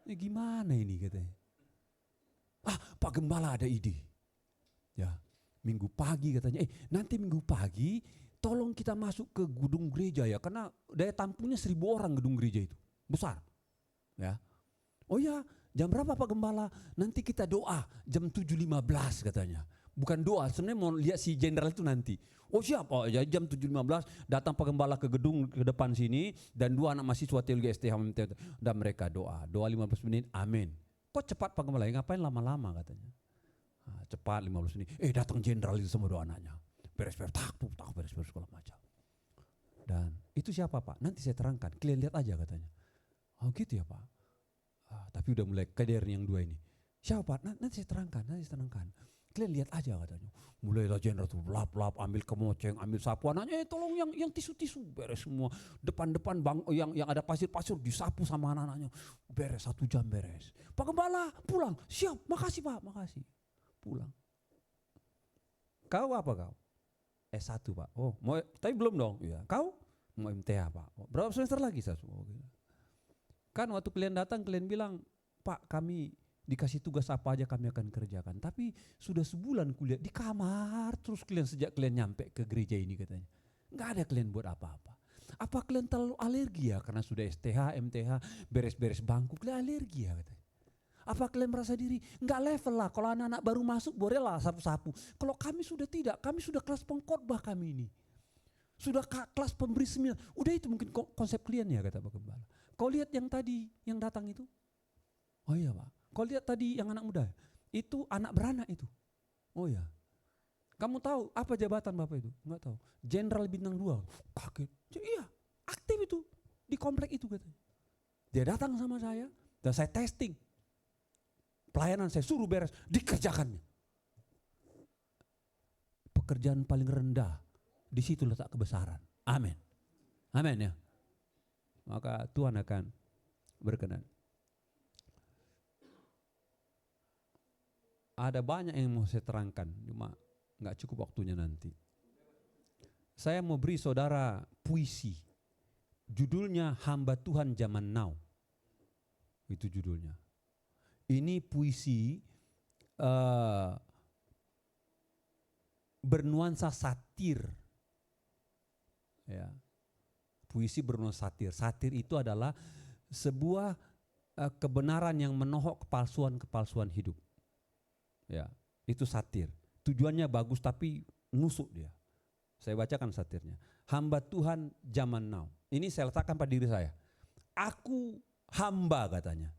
Ini gimana ini katanya. Pak Gembala ada ide. Ya, Minggu pagi katanya, nanti Minggu pagi tolong kita masuk ke gedung gereja ya, karena daya tampungnya 1.000 orang gedung gereja itu, besar. Ya. Oh ya, jam berapa Pak Gembala? Nanti kita doa jam 7.15 katanya. Bukan doa, sebenarnya mau lihat si jenderal itu nanti. Oh siap, ya jam 7.15 datang Pak Gembala ke gedung ke depan sini dan 2 anak mahasiswa teologi STH dan mereka doa 15 menit, amin. Kok cepat Pak Gembala? Ngapain lama-lama katanya. Cepat 15 menit. Datang jenderal itu sama 2 anaknya. Beres-beres, beres-beres segala macam. Dan itu siapa Pak? Nanti saya terangkan, kalian lihat aja katanya. Oh gitu ya Pak. Tapi udah mulai kader yang 2 ini. Siapa Pak? Nanti saya terangkan. Kalian lihat aja katanya. Mulailah jenderal tuh lap-lap, ambil kemoceng, ambil sapu. Anaknya tolong yang tisu-tisu beres semua. Depan-depan bang yang ada pasir-pasir disapu sama anak-anaknya. Beres 1 jam beres. Pak Gembala pulang. Siap, makasih Pak, makasih. Pulang. Kau apa kau? S1 Pak. Oh, mau tapi belum dong. Iya. Kau mau MTH Pak. Berapa semester lagi saya? Kan waktu kalian datang kalian bilang, Pak kami dikasih tugas apa aja kami akan kerjakan. Tapi sudah sebulan kuliah di kamar terus kalian sejak kalian nyampe ke gereja ini katanya. Enggak ada kalian buat apa-apa. Apa kalian terlalu alergi ya karena sudah STH, MTH, beres-beres bangku kalian alergi ya katanya. Apa kalian merasa diri enggak level lah kalau anak-anak baru masuk bolehlah sapu-sapu. Kalau kami sudah tidak, kami sudah kelas pengkhotbah kami ini. Sudah kelas pemberi seminar. Udah itu mungkin konsep kalian ya kata Pak Gembala. Kau lihat yang tadi yang datang itu? Oh iya Pak. Kau lihat tadi yang anak muda? Itu anak beranak itu. Oh iya. Kamu tahu apa jabatan Bapak itu? Enggak tahu. Jenderal bintang 2. Kaget. Iya, aktif itu di komplek itu katanya. Dia datang sama saya dan saya testing. Pelayanan saya suruh beres, dikerjakannya. Pekerjaan paling rendah, di situ letak kebesaran. Amin. Amin ya. Maka Tuhan akan berkenan. Ada banyak yang mau saya terangkan, cuma nggak cukup waktunya nanti. Saya mau beri saudara puisi. Judulnya Hamba Tuhan Zaman Now. Itu judulnya. Ini puisi bernuansa satir. Ya. Puisi bernuansa satir. Satir itu adalah sebuah kebenaran yang menohok kepalsuan hidup. Ya, itu satir. Tujuannya bagus tapi nusuk dia. Saya bacakan satirnya. Hamba Tuhan zaman now. Ini saya letakkan pada diri saya. Aku hamba katanya.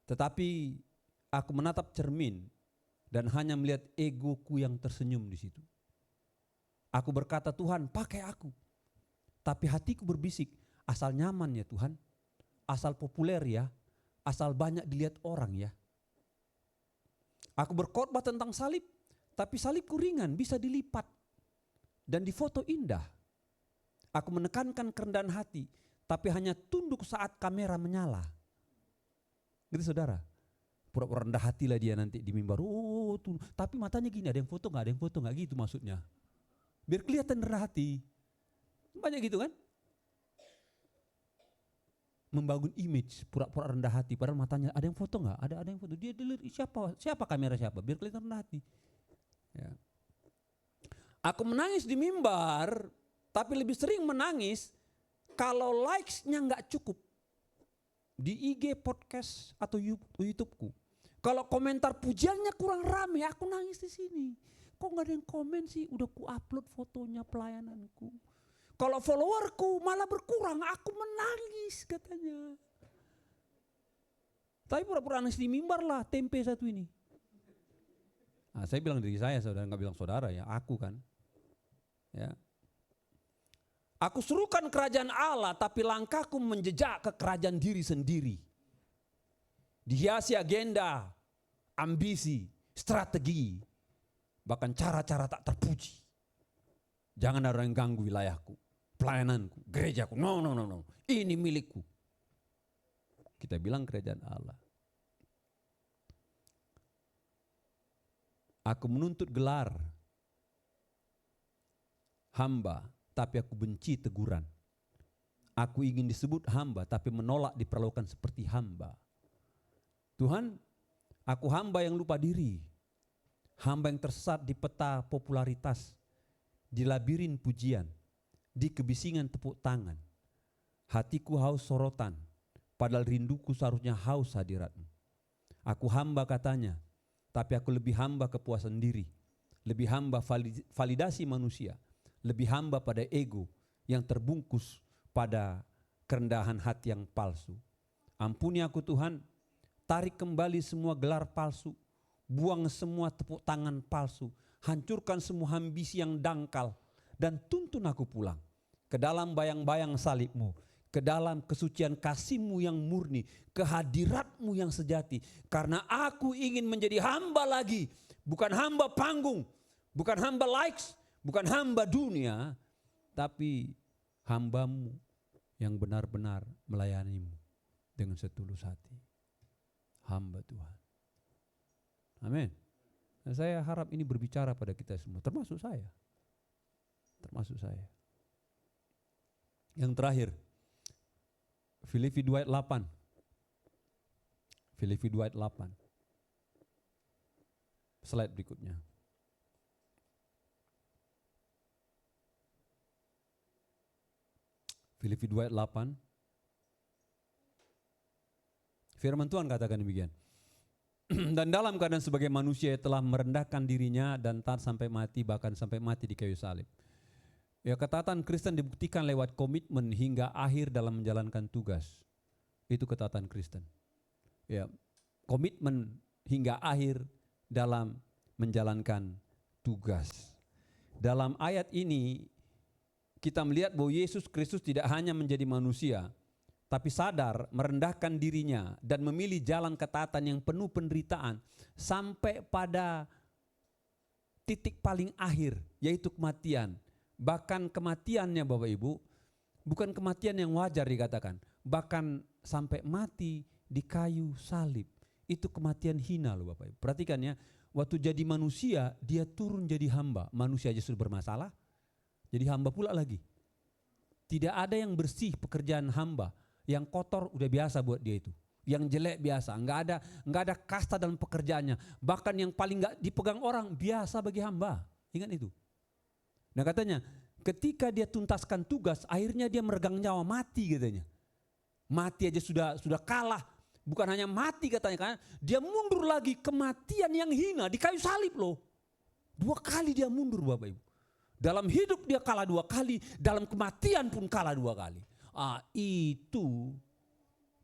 Tetapi aku menatap cermin dan hanya melihat egoku yang tersenyum di situ. Aku berkata, Tuhan pakai aku. Tapi hatiku berbisik, asal nyaman ya Tuhan, asal populer ya, asal banyak dilihat orang ya. Aku berkhotbah tentang salib, tapi salibku ringan, bisa dilipat dan difoto indah. Aku menekankan kerendahan hati, tapi hanya tunduk saat kamera menyala. Gitu saudara. Pura-pura rendah hati lah dia nanti di mimbar. Tapi matanya gini, ada yang foto nggak, ada yang foto nggak, gitu maksudnya. Biar kelihatan rendah hati. Banyak gitu kan? Membangun image, pura-pura rendah hati, padahal matanya ada yang foto nggak? Ada yang foto. Dia dilihat siapa kamera siapa, biar kelihatan rendah hati. Ya. Aku menangis di mimbar, tapi lebih sering menangis kalau likes-nya nggak cukup di IG, podcast atau YouTube-ku. Kalau komentar pujiannya kurang rame, aku nangis di sini. Kok nggak ada yang komen sih? Udah ku upload fotonya pelayananku. Kalau followerku malah berkurang, aku menangis katanya. Tapi pura-pura nangis di mimbar lah, tempe satu ini. Nah, saya bilang diri saya, saudara, nggak bilang saudara ya, aku kan. Ya. Aku serukan kerajaan Allah, tapi langkahku menjejak ke kerajaan diri sendiri. Dihiasi agenda, ambisi, strategi, bahkan cara-cara tak terpuji. Jangan ada yang ganggu wilayahku, pelayananku, gerejaku. No. Ini milikku. Kita bilang kerajaan Allah. Aku menuntut gelar hamba, tapi aku benci teguran. Aku ingin disebut hamba, tapi menolak diperlakukan seperti hamba. Tuhan, aku hamba yang lupa diri. Hamba yang tersesat di peta popularitas, di labirin pujian, di kebisingan tepuk tangan. Hatiku haus sorotan, padahal rinduku seharusnya haus hadiratmu. Aku hamba katanya, tapi aku lebih hamba kepuasan diri, lebih hamba validasi manusia, lebih hamba pada ego yang terbungkus pada kerendahan hati yang palsu. Ampuni aku Tuhan, tarik kembali semua gelar palsu, buang semua tepuk tangan palsu, hancurkan semua ambisi yang dangkal, dan tuntun aku pulang ke dalam bayang-bayang salib-Mu, ke dalam kesucian kasih-Mu yang murni, ke hadirat-Mu yang sejati. Karena aku ingin menjadi hamba lagi, bukan hamba panggung, bukan hamba likes, bukan hamba dunia, tapi hamba-Mu yang benar-benar melayani-Mu dengan setulus hati. Hamba Tuhan. Amin. Dan saya harap ini berbicara pada kita semua, termasuk saya. Termasuk saya. Yang terakhir, Filipi 2 ayat 8. Filipi 2 ayat 8. Slide berikutnya. Filipi 2 ayat 8. Firman Tuhan katakan demikian. Dan dalam keadaan sebagai manusia telah merendahkan dirinya dan taat sampai mati, bahkan sampai mati di kayu salib. Ya, ketaatan Kristen dibuktikan lewat komitmen hingga akhir dalam menjalankan tugas. Itu ketaatan Kristen. Ya, komitmen hingga akhir dalam menjalankan tugas. Dalam ayat ini kita melihat bahwa Yesus Kristus tidak hanya menjadi manusia, tapi sadar merendahkan dirinya dan memilih jalan ketaatan yang penuh penderitaan sampai pada titik paling akhir, yaitu kematian. Bahkan kematiannya Bapak Ibu bukan kematian yang wajar dikatakan, bahkan sampai mati di kayu salib. Itu kematian hina loh Bapak Ibu. Perhatikan ya, waktu jadi manusia dia turun jadi hamba. Manusia aja sudah bermasalah, jadi hamba pula lagi. Tidak ada yang bersih pekerjaan hamba. Yang kotor udah biasa buat dia itu. Yang jelek biasa, enggak ada kasta dalam pekerjaannya. Bahkan yang paling enggak dipegang orang biasa bagi hamba. Ingat itu. Nah katanya, ketika dia tuntaskan tugas, akhirnya dia meregang nyawa, mati katanya. Mati aja sudah kalah. Bukan hanya mati katanya, kan dia mundur lagi, kematian yang hina di kayu salib loh. 2 kali dia mundur Bapak Ibu. Dalam hidup dia kalah 2 kali, dalam kematian pun kalah 2 kali. Itu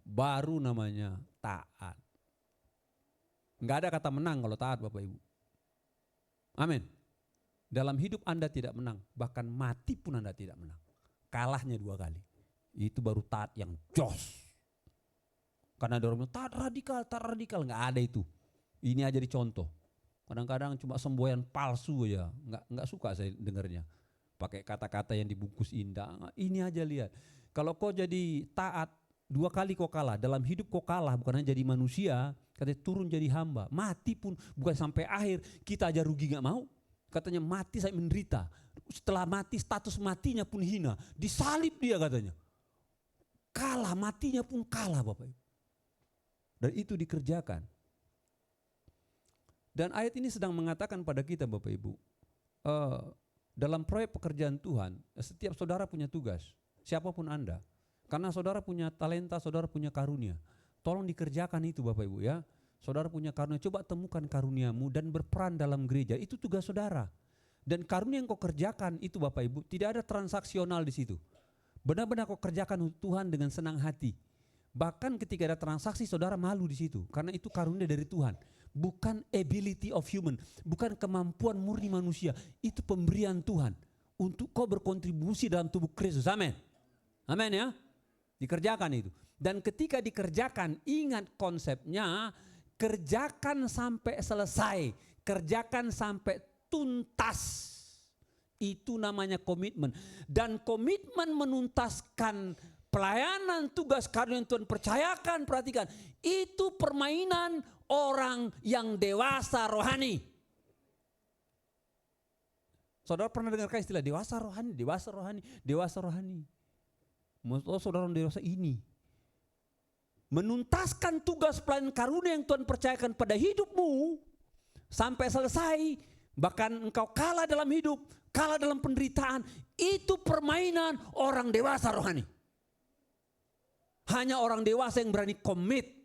baru namanya taat. Enggak ada kata menang kalau taat Bapak Ibu. Amin. Dalam hidup Anda tidak menang, bahkan mati pun Anda tidak menang. Kalahnya 2 kali. Itu baru taat yang jos. Karena ada orang bilang taat radikal, enggak ada itu. Ini aja dicontoh. Kadang-kadang cuma semboyan palsu aja, enggak suka saya dengarnya. Pakai kata-kata yang dibungkus indah. Ini aja lihat. Kalau kau jadi taat, 2 kali kau kalah. Dalam hidup kau kalah, bukan hanya jadi manusia, katanya turun jadi hamba. Mati pun bukan sampai akhir, kita aja rugi gak mau. Katanya mati saya menderita. Setelah mati status matinya pun hina. Disalib dia katanya. Kalah, matinya pun kalah Bapak Ibu. Dan itu dikerjakan. Dan ayat ini sedang mengatakan pada kita Bapak Ibu, dalam proyek pekerjaan Tuhan, setiap saudara punya tugas, siapapun Anda. Karena saudara punya talenta, saudara punya karunia. Tolong dikerjakan itu Bapak Ibu ya. Saudara punya karunia, coba temukan karuniamu dan berperan dalam gereja, itu tugas saudara. Dan karunia yang kau kerjakan itu Bapak Ibu, tidak ada transaksional di situ. Benar-benar kau kerjakan untuk Tuhan dengan senang hati. Bahkan ketika ada transaksi saudara malu di situ. Karena itu karunia dari Tuhan. Bukan ability of human. Bukan kemampuan murni manusia. Itu pemberian Tuhan. Untuk kau berkontribusi dalam tubuh Kristus. Amin. Amin ya. Dikerjakan itu. Dan ketika dikerjakan, ingat konsepnya. Kerjakan sampai selesai. Kerjakan sampai tuntas. Itu namanya komitmen. Dan komitmen menuntaskan pelayanan tugas karunia yang Tuhan percayakan, perhatikan. Itu permainan orang yang dewasa rohani. Saudara pernah dengarkan istilah dewasa rohani, dewasa rohani, dewasa rohani. Maksudnya saudara dewasa ini. Menuntaskan tugas pelayanan karunia yang Tuhan percayakan pada hidupmu. Sampai selesai. Bahkan engkau kalah dalam hidup, kalah dalam penderitaan. Itu permainan orang dewasa rohani. Hanya orang dewasa yang berani komit.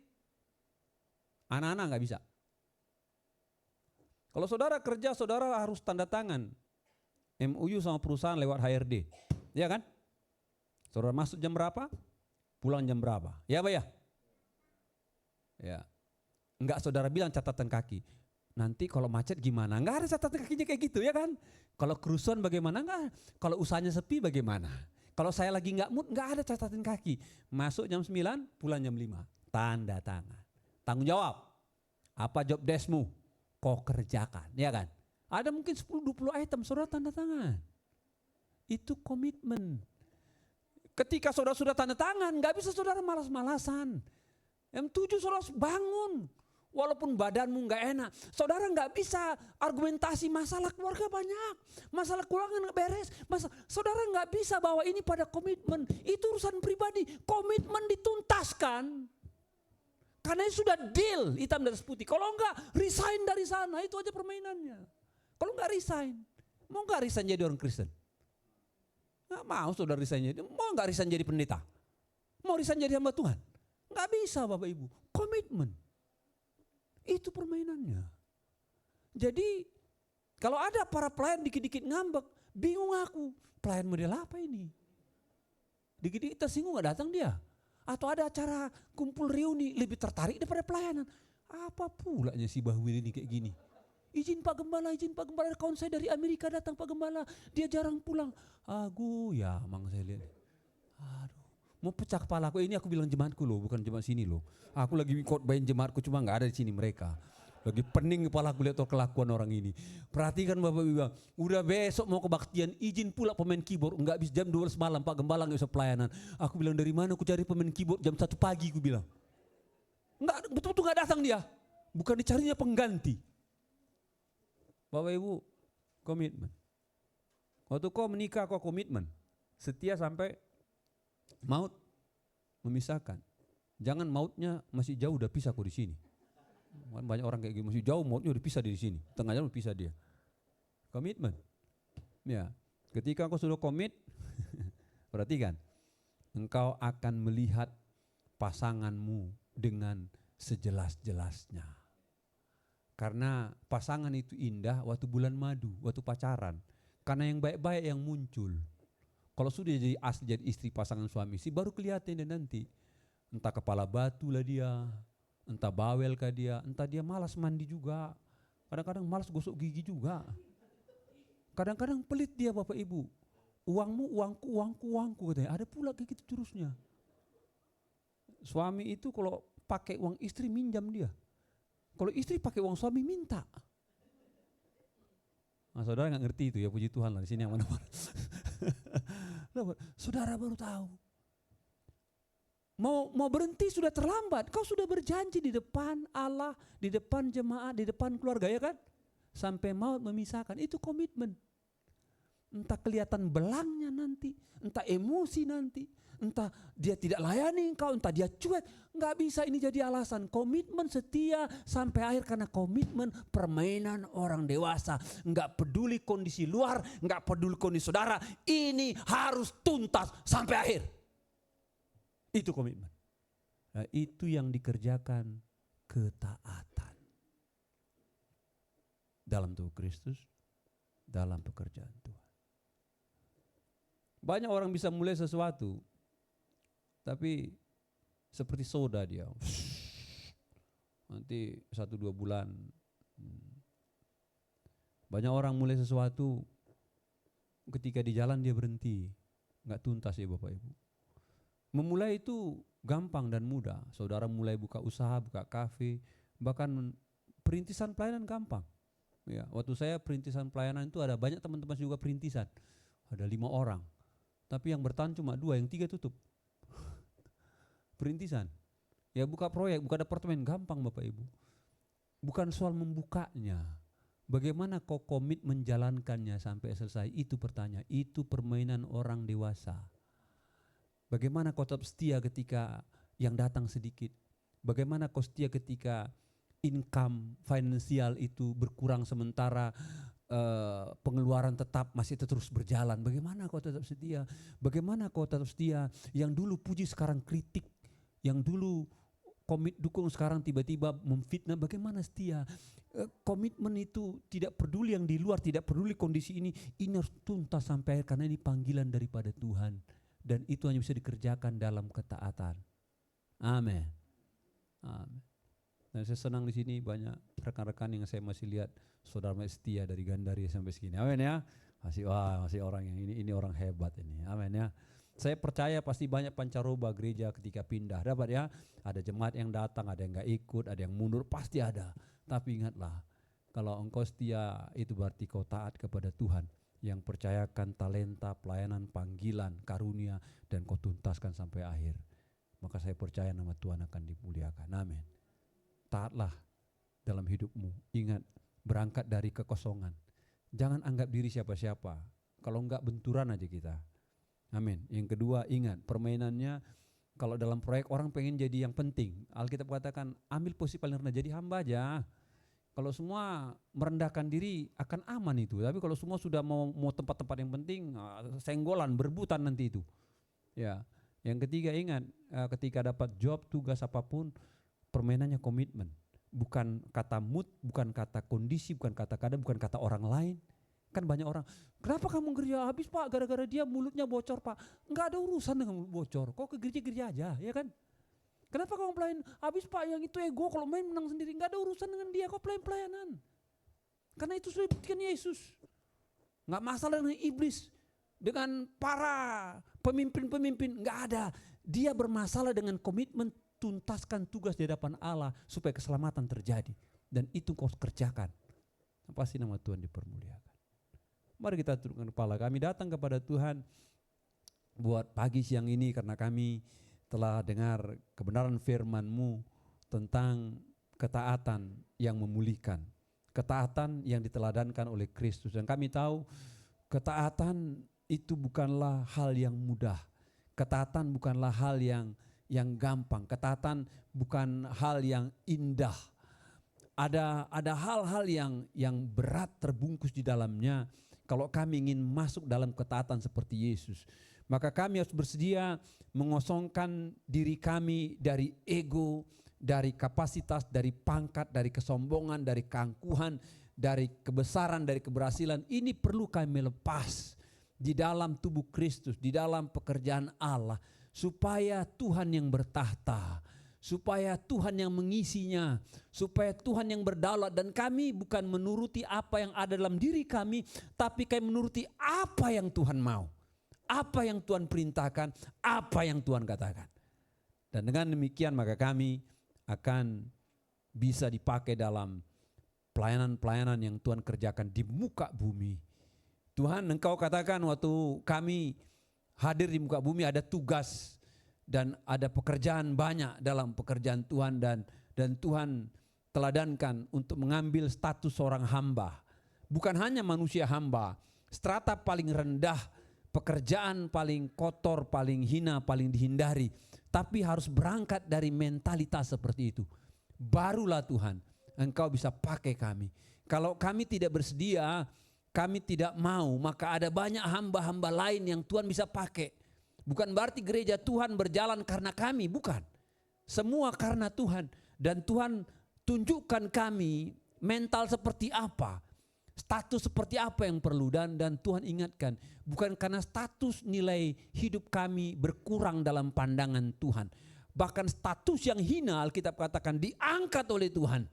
Anak-anak gak bisa. Kalau saudara kerja, saudara harus tanda tangan MOU sama perusahaan lewat HRD. Ya kan? Saudara masuk jam berapa? Pulang jam berapa? Ya Pak ya? Ya. Enggak saudara bilang catatan kaki. Nanti kalau macet gimana? Enggak ada catatan kakinya kayak gitu ya kan? Kalau kerusuhan bagaimana? Enggak. Kalau usahanya sepi bagaimana? Kalau saya lagi enggak mood, enggak ada catatan kaki. Masuk jam 9, pulang jam 5. Tanda tangan. Tanggung jawab. Apa job deskmu? Kau kerjakan, ya kan? Ada mungkin 10-20 item, saudara tanda tangan. Itu komitmen. Ketika saudara sudah tanda tangan, enggak bisa saudara malas-malasan. Yang 7 saudara bangun. Walaupun badanmu nggak enak, saudara nggak bisa argumentasi masalah keluarga banyak, masalah keuangan nggak beres, saudara nggak bisa bawa ini pada komitmen. Itu urusan pribadi, komitmen dituntaskan. Karena ini sudah deal hitam dan putih. Kalau nggak resign dari sana, itu aja permainannya. Kalau nggak resign, mau nggak resign jadi orang Kristen? Nggak mau saudara resign jadi, mau nggak resign jadi pendeta? Mau resign jadi hamba Tuhan? Nggak bisa Bapak Ibu, komitmen. Itu permainannya. Jadi kalau ada para pelayan dikit-dikit ngambek, bingung aku. Pelayan model apa ini? Dikit-dikit tersinggung gak datang dia. Atau ada acara kumpul reuni lebih tertarik daripada pelayanan. Apa pulanya si Bahwil ini kayak gini? Izin Pak Gembala, ada kawan saya dari Amerika datang Pak Gembala. Dia jarang pulang. Ya emang saya lihat. Aduh. Mau pecah kepala aku, ini aku bilang jemaatku loh, bukan jemaat sini loh. Aku lagi khotbahin jemaatku cuma gak ada di sini mereka. Lagi pening kepala aku lihat kelakuan orang ini. Perhatikan Bapak Ibu, udah besok mau kebaktian, izin pula pemain keyboard, enggak bisa jam 12 malam Pak Gembala gak bisa pelayanan. Aku bilang dari mana aku cari pemain keyboard jam 1 pagi aku bilang. Enggak, betul-betul gak datang dia. Bukan dicarinya pengganti. Bapak Ibu, komitmen. Waktu kau menikah kau komitmen. Setia sampai maut memisahkan. Jangan mautnya masih jauh udah pisah kok di sini. Banyak orang kayak gitu masih jauh mautnya udah pisah di sini. Tengah jalan udah pisah dia. Komitmen. Ya, ketika engkau sudah komit, perhatikan. Engkau akan melihat pasanganmu dengan sejelas-jelasnya. Karena pasangan itu indah waktu bulan madu, waktu pacaran. Karena yang baik-baik yang muncul. Kalau sudah jadi asli jadi istri pasangan suami istri baru kelihatan dia nanti. Entah kepala batu lah dia, entah bawel kah dia, entah dia malas mandi juga. Kadang-kadang malas gosok gigi juga. Kadang-kadang pelit dia Bapak Ibu. Uangmu, uangku katanya. Ada pula kayak gitu jurusnya. Suami itu kalau pakai uang istri minjam dia. Kalau istri pakai uang suami minta. Nah, saudara nggak ngerti itu ya, puji Tuhan lah di sini yang mana. Saudara baru tahu. Mau berhenti sudah terlambat. Kau sudah berjanji di depan Allah, di depan jemaat, di depan keluarga, ya kan? Sampai maut memisahkan, itu komitmen. Entah kelihatan belangnya nanti, entah emosi nanti, entah dia tidak layani engkau, entah dia cuek. Nggak bisa ini jadi alasan. Komitmen setia sampai akhir, karena komitmen permainan orang dewasa. Nggak peduli kondisi luar, nggak peduli kondisi saudara. Ini harus tuntas sampai akhir. Itu komitmen. Nah, itu yang dikerjakan ketaatan. Dalam tubuh Kristus, dalam pekerjaan Tuhan. Banyak orang bisa mulai sesuatu, tapi seperti soda dia. Nanti 1-2 bulan. Banyak orang mulai sesuatu, ketika di jalan dia berhenti. Nggak tuntas ya Bapak Ibu. Memulai itu gampang dan mudah. Saudara mulai buka usaha, buka kafe, bahkan perintisan pelayanan gampang. Ya, waktu saya perintisan pelayanan itu ada banyak teman-teman juga perintisan. Ada 5 orang. Tapi yang bertahan cuma 2, yang 3 tutup. Perintisan. Ya buka proyek, buka departemen gampang Bapak Ibu. Bukan soal membukanya. Bagaimana kau komit menjalankannya sampai selesai, itu pertanyaan. Itu permainan orang dewasa. Bagaimana kau tetap setia ketika yang datang sedikit? Bagaimana kau setia ketika income finansial itu berkurang sementara pengeluaran tetap masih terus berjalan? Bagaimana kau tetap setia? Bagaimana kau tetap setia? Yang dulu puji sekarang kritik, yang dulu komit dukung sekarang tiba-tiba memfitnah. Bagaimana setia? Komitmen itu tidak peduli yang di luar, tidak peduli kondisi ini harus tuntas sampai akhir, karena ini panggilan daripada Tuhan. Dan itu hanya bisa dikerjakan dalam ketaatan. Amin. Amin. Dan saya senang di sini banyak rekan-rekan yang saya masih lihat saudara setia dari Gandaria sampai sini. Amin ya. Masih orang yang ini orang hebat ini. Amin ya. Saya percaya pasti banyak pancaroba gereja ketika pindah. Dapat ya. Ada jemaat yang datang, ada yang enggak ikut, ada yang mundur, pasti ada. Tapi ingatlah, kalau engkau setia itu berarti kau taat kepada Tuhan yang percayakan talenta, pelayanan, panggilan, karunia, dan kau tuntaskan sampai akhir. Maka saya percaya nama Tuhan akan dimuliakan. Amin. Taatlah dalam hidupmu. Ingat, berangkat dari kekosongan. Jangan anggap diri siapa-siapa. Kalau enggak benturan aja kita. Amin. Yang kedua, ingat, permainannya kalau dalam proyek orang pengen jadi yang penting. Alkitab katakan, ambil posisi paling rendah, jadi hamba aja. Kalau semua merendahkan diri akan aman itu. Tapi kalau semua sudah mau tempat-tempat yang penting, senggolan, berebutan nanti itu. Ya. Yang ketiga ingat, ketika dapat job, tugas apapun, permainannya komitmen. Bukan kata mood, bukan kata kondisi, bukan kata keadaan, bukan kata orang lain. Kan banyak orang, kenapa kamu kerja habis Pak? Gara-gara dia mulutnya bocor Pak. Enggak ada urusan dengan bocor. Kok ke gereja aja, ya kan? Kenapa kamu pelayan? Habis Pak, yang itu ego, kalau main menang sendiri. Enggak ada urusan dengan dia, kok pelayanan. Karena itu sudah dibuktikan Yesus. Enggak masalah dengan iblis, dengan para pemimpin-pemimpin, enggak ada. Dia bermasalah dengan komitmen tuntaskan tugas di hadapan Allah supaya keselamatan terjadi. Dan itu kau kerjakan. Pasti nama Tuhan dipermuliakan. Mari kita tundukkan kepala. Kami datang kepada Tuhan buat pagi siang ini karena kami telah dengar kebenaran firman-Mu tentang ketaatan yang memulihkan. Ketaatan yang diteladankan oleh Kristus. Dan kami tahu ketaatan itu bukanlah hal yang mudah. Ketaatan bukanlah hal yang gampang. Ketaatan bukan hal yang indah. Ada hal-hal yang berat terbungkus di dalamnya. Kalau kami ingin masuk dalam ketaatan seperti Yesus, maka kami harus bersedia mengosongkan diri kami dari ego, dari kapasitas, dari pangkat, dari kesombongan, dari keangkuhan, dari kebesaran, dari keberhasilan. Ini perlu kami lepas di dalam tubuh Kristus, di dalam pekerjaan Allah, supaya Tuhan yang bertahta, supaya Tuhan yang mengisinya, supaya Tuhan yang berdaulat, dan kami bukan menuruti apa yang ada dalam diri kami, tapi kami menuruti apa yang Tuhan mau, apa yang Tuhan perintahkan, apa yang Tuhan katakan. Dan dengan demikian maka kami akan bisa dipakai dalam pelayanan-pelayanan yang Tuhan kerjakan di muka bumi. Tuhan, Engkau katakan waktu kami hadir di muka bumi ada tugas dan ada pekerjaan banyak dalam pekerjaan Tuhan, dan Tuhan teladankan untuk mengambil status seorang hamba. Bukan hanya manusia hamba, strata paling rendah, pekerjaan paling kotor, paling hina, paling dihindari. Tapi harus berangkat dari mentalitas seperti itu. Barulah Tuhan, Engkau bisa pakai kami. Kalau kami tidak bersedia, kami tidak mau, maka ada banyak hamba-hamba lain yang Tuhan bisa pakai. Bukan berarti gereja Tuhan berjalan karena kami, bukan. Semua karena Tuhan. Dan Tuhan tunjukkan kami mental seperti apa, status seperti apa yang perlu, dan Tuhan ingatkan, bukan karena status nilai hidup kami berkurang dalam pandangan Tuhan. Bahkan status yang hina Alkitab katakan diangkat oleh Tuhan,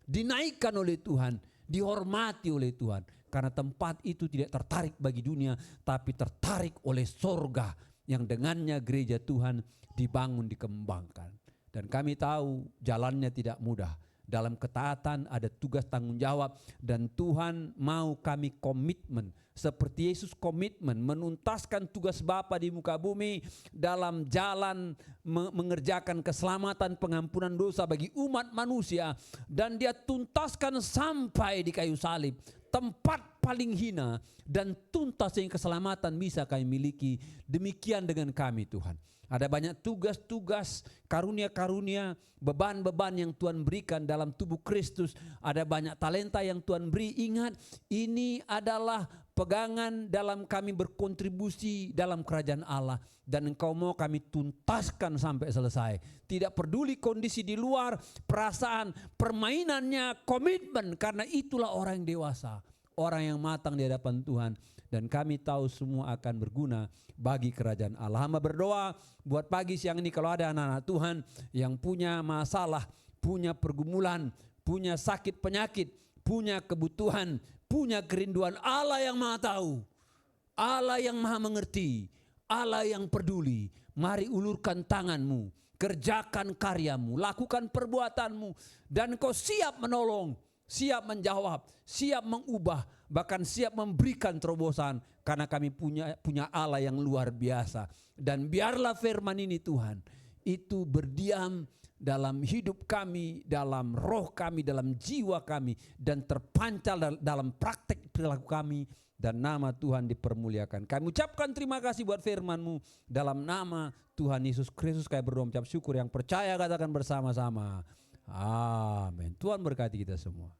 dinaikkan oleh Tuhan, dihormati oleh Tuhan. Karena tempat itu tidak tertarik bagi dunia, tapi tertarik oleh sorga yang dengannya gereja Tuhan dibangun, dikembangkan. Dan kami tahu jalannya tidak mudah. Dalam ketaatan ada tugas tanggung jawab, dan Tuhan mau kami komitmen seperti Yesus komitmen menuntaskan tugas Bapa di muka bumi dalam jalan mengerjakan keselamatan, pengampunan dosa bagi umat manusia, dan Dia tuntaskan sampai di kayu salib, tempat paling hina, dan tuntas yang keselamatan bisa kami miliki. Demikian dengan kami Tuhan. Ada banyak tugas-tugas, karunia-karunia, beban-beban yang Tuhan berikan dalam tubuh Kristus. Ada banyak talenta yang Tuhan beri. Ingat, ini adalah pegangan dalam kami berkontribusi dalam kerajaan Allah. Dan Engkau mau kami tuntaskan sampai selesai. Tidak peduli kondisi di luar, perasaan, permainannya, komitmen. Karena itulah orang yang dewasa, orang yang matang di hadapan Tuhan. Dan kami tahu semua akan berguna bagi kerajaan Allah. Hamba berdoa buat pagi siang ini, kalau ada anak-anak Tuhan yang punya masalah, punya pergumulan, punya sakit penyakit, punya kebutuhan, punya kerinduan, Allah yang maha tahu, Allah yang maha mengerti, Allah yang peduli. Mari ulurkan tanganmu, kerjakan karyamu, lakukan perbuatanmu, dan kau siap menolong, siap menjawab, siap mengubah, bahkan siap memberikan terobosan, karena kami punya Allah yang luar biasa. Dan biarlah firman ini Tuhan itu berdiam dalam hidup kami, dalam roh kami, dalam jiwa kami, dan terpancar dalam praktek perilaku kami, dan nama Tuhan dipermuliakan. Kami ucapkan terima kasih buat firman-Mu, dalam nama Tuhan Yesus Kristus kami berdoa mengucap syukur. Yang percaya katakan bersama-sama, amin. Tuhan berkati kita semua.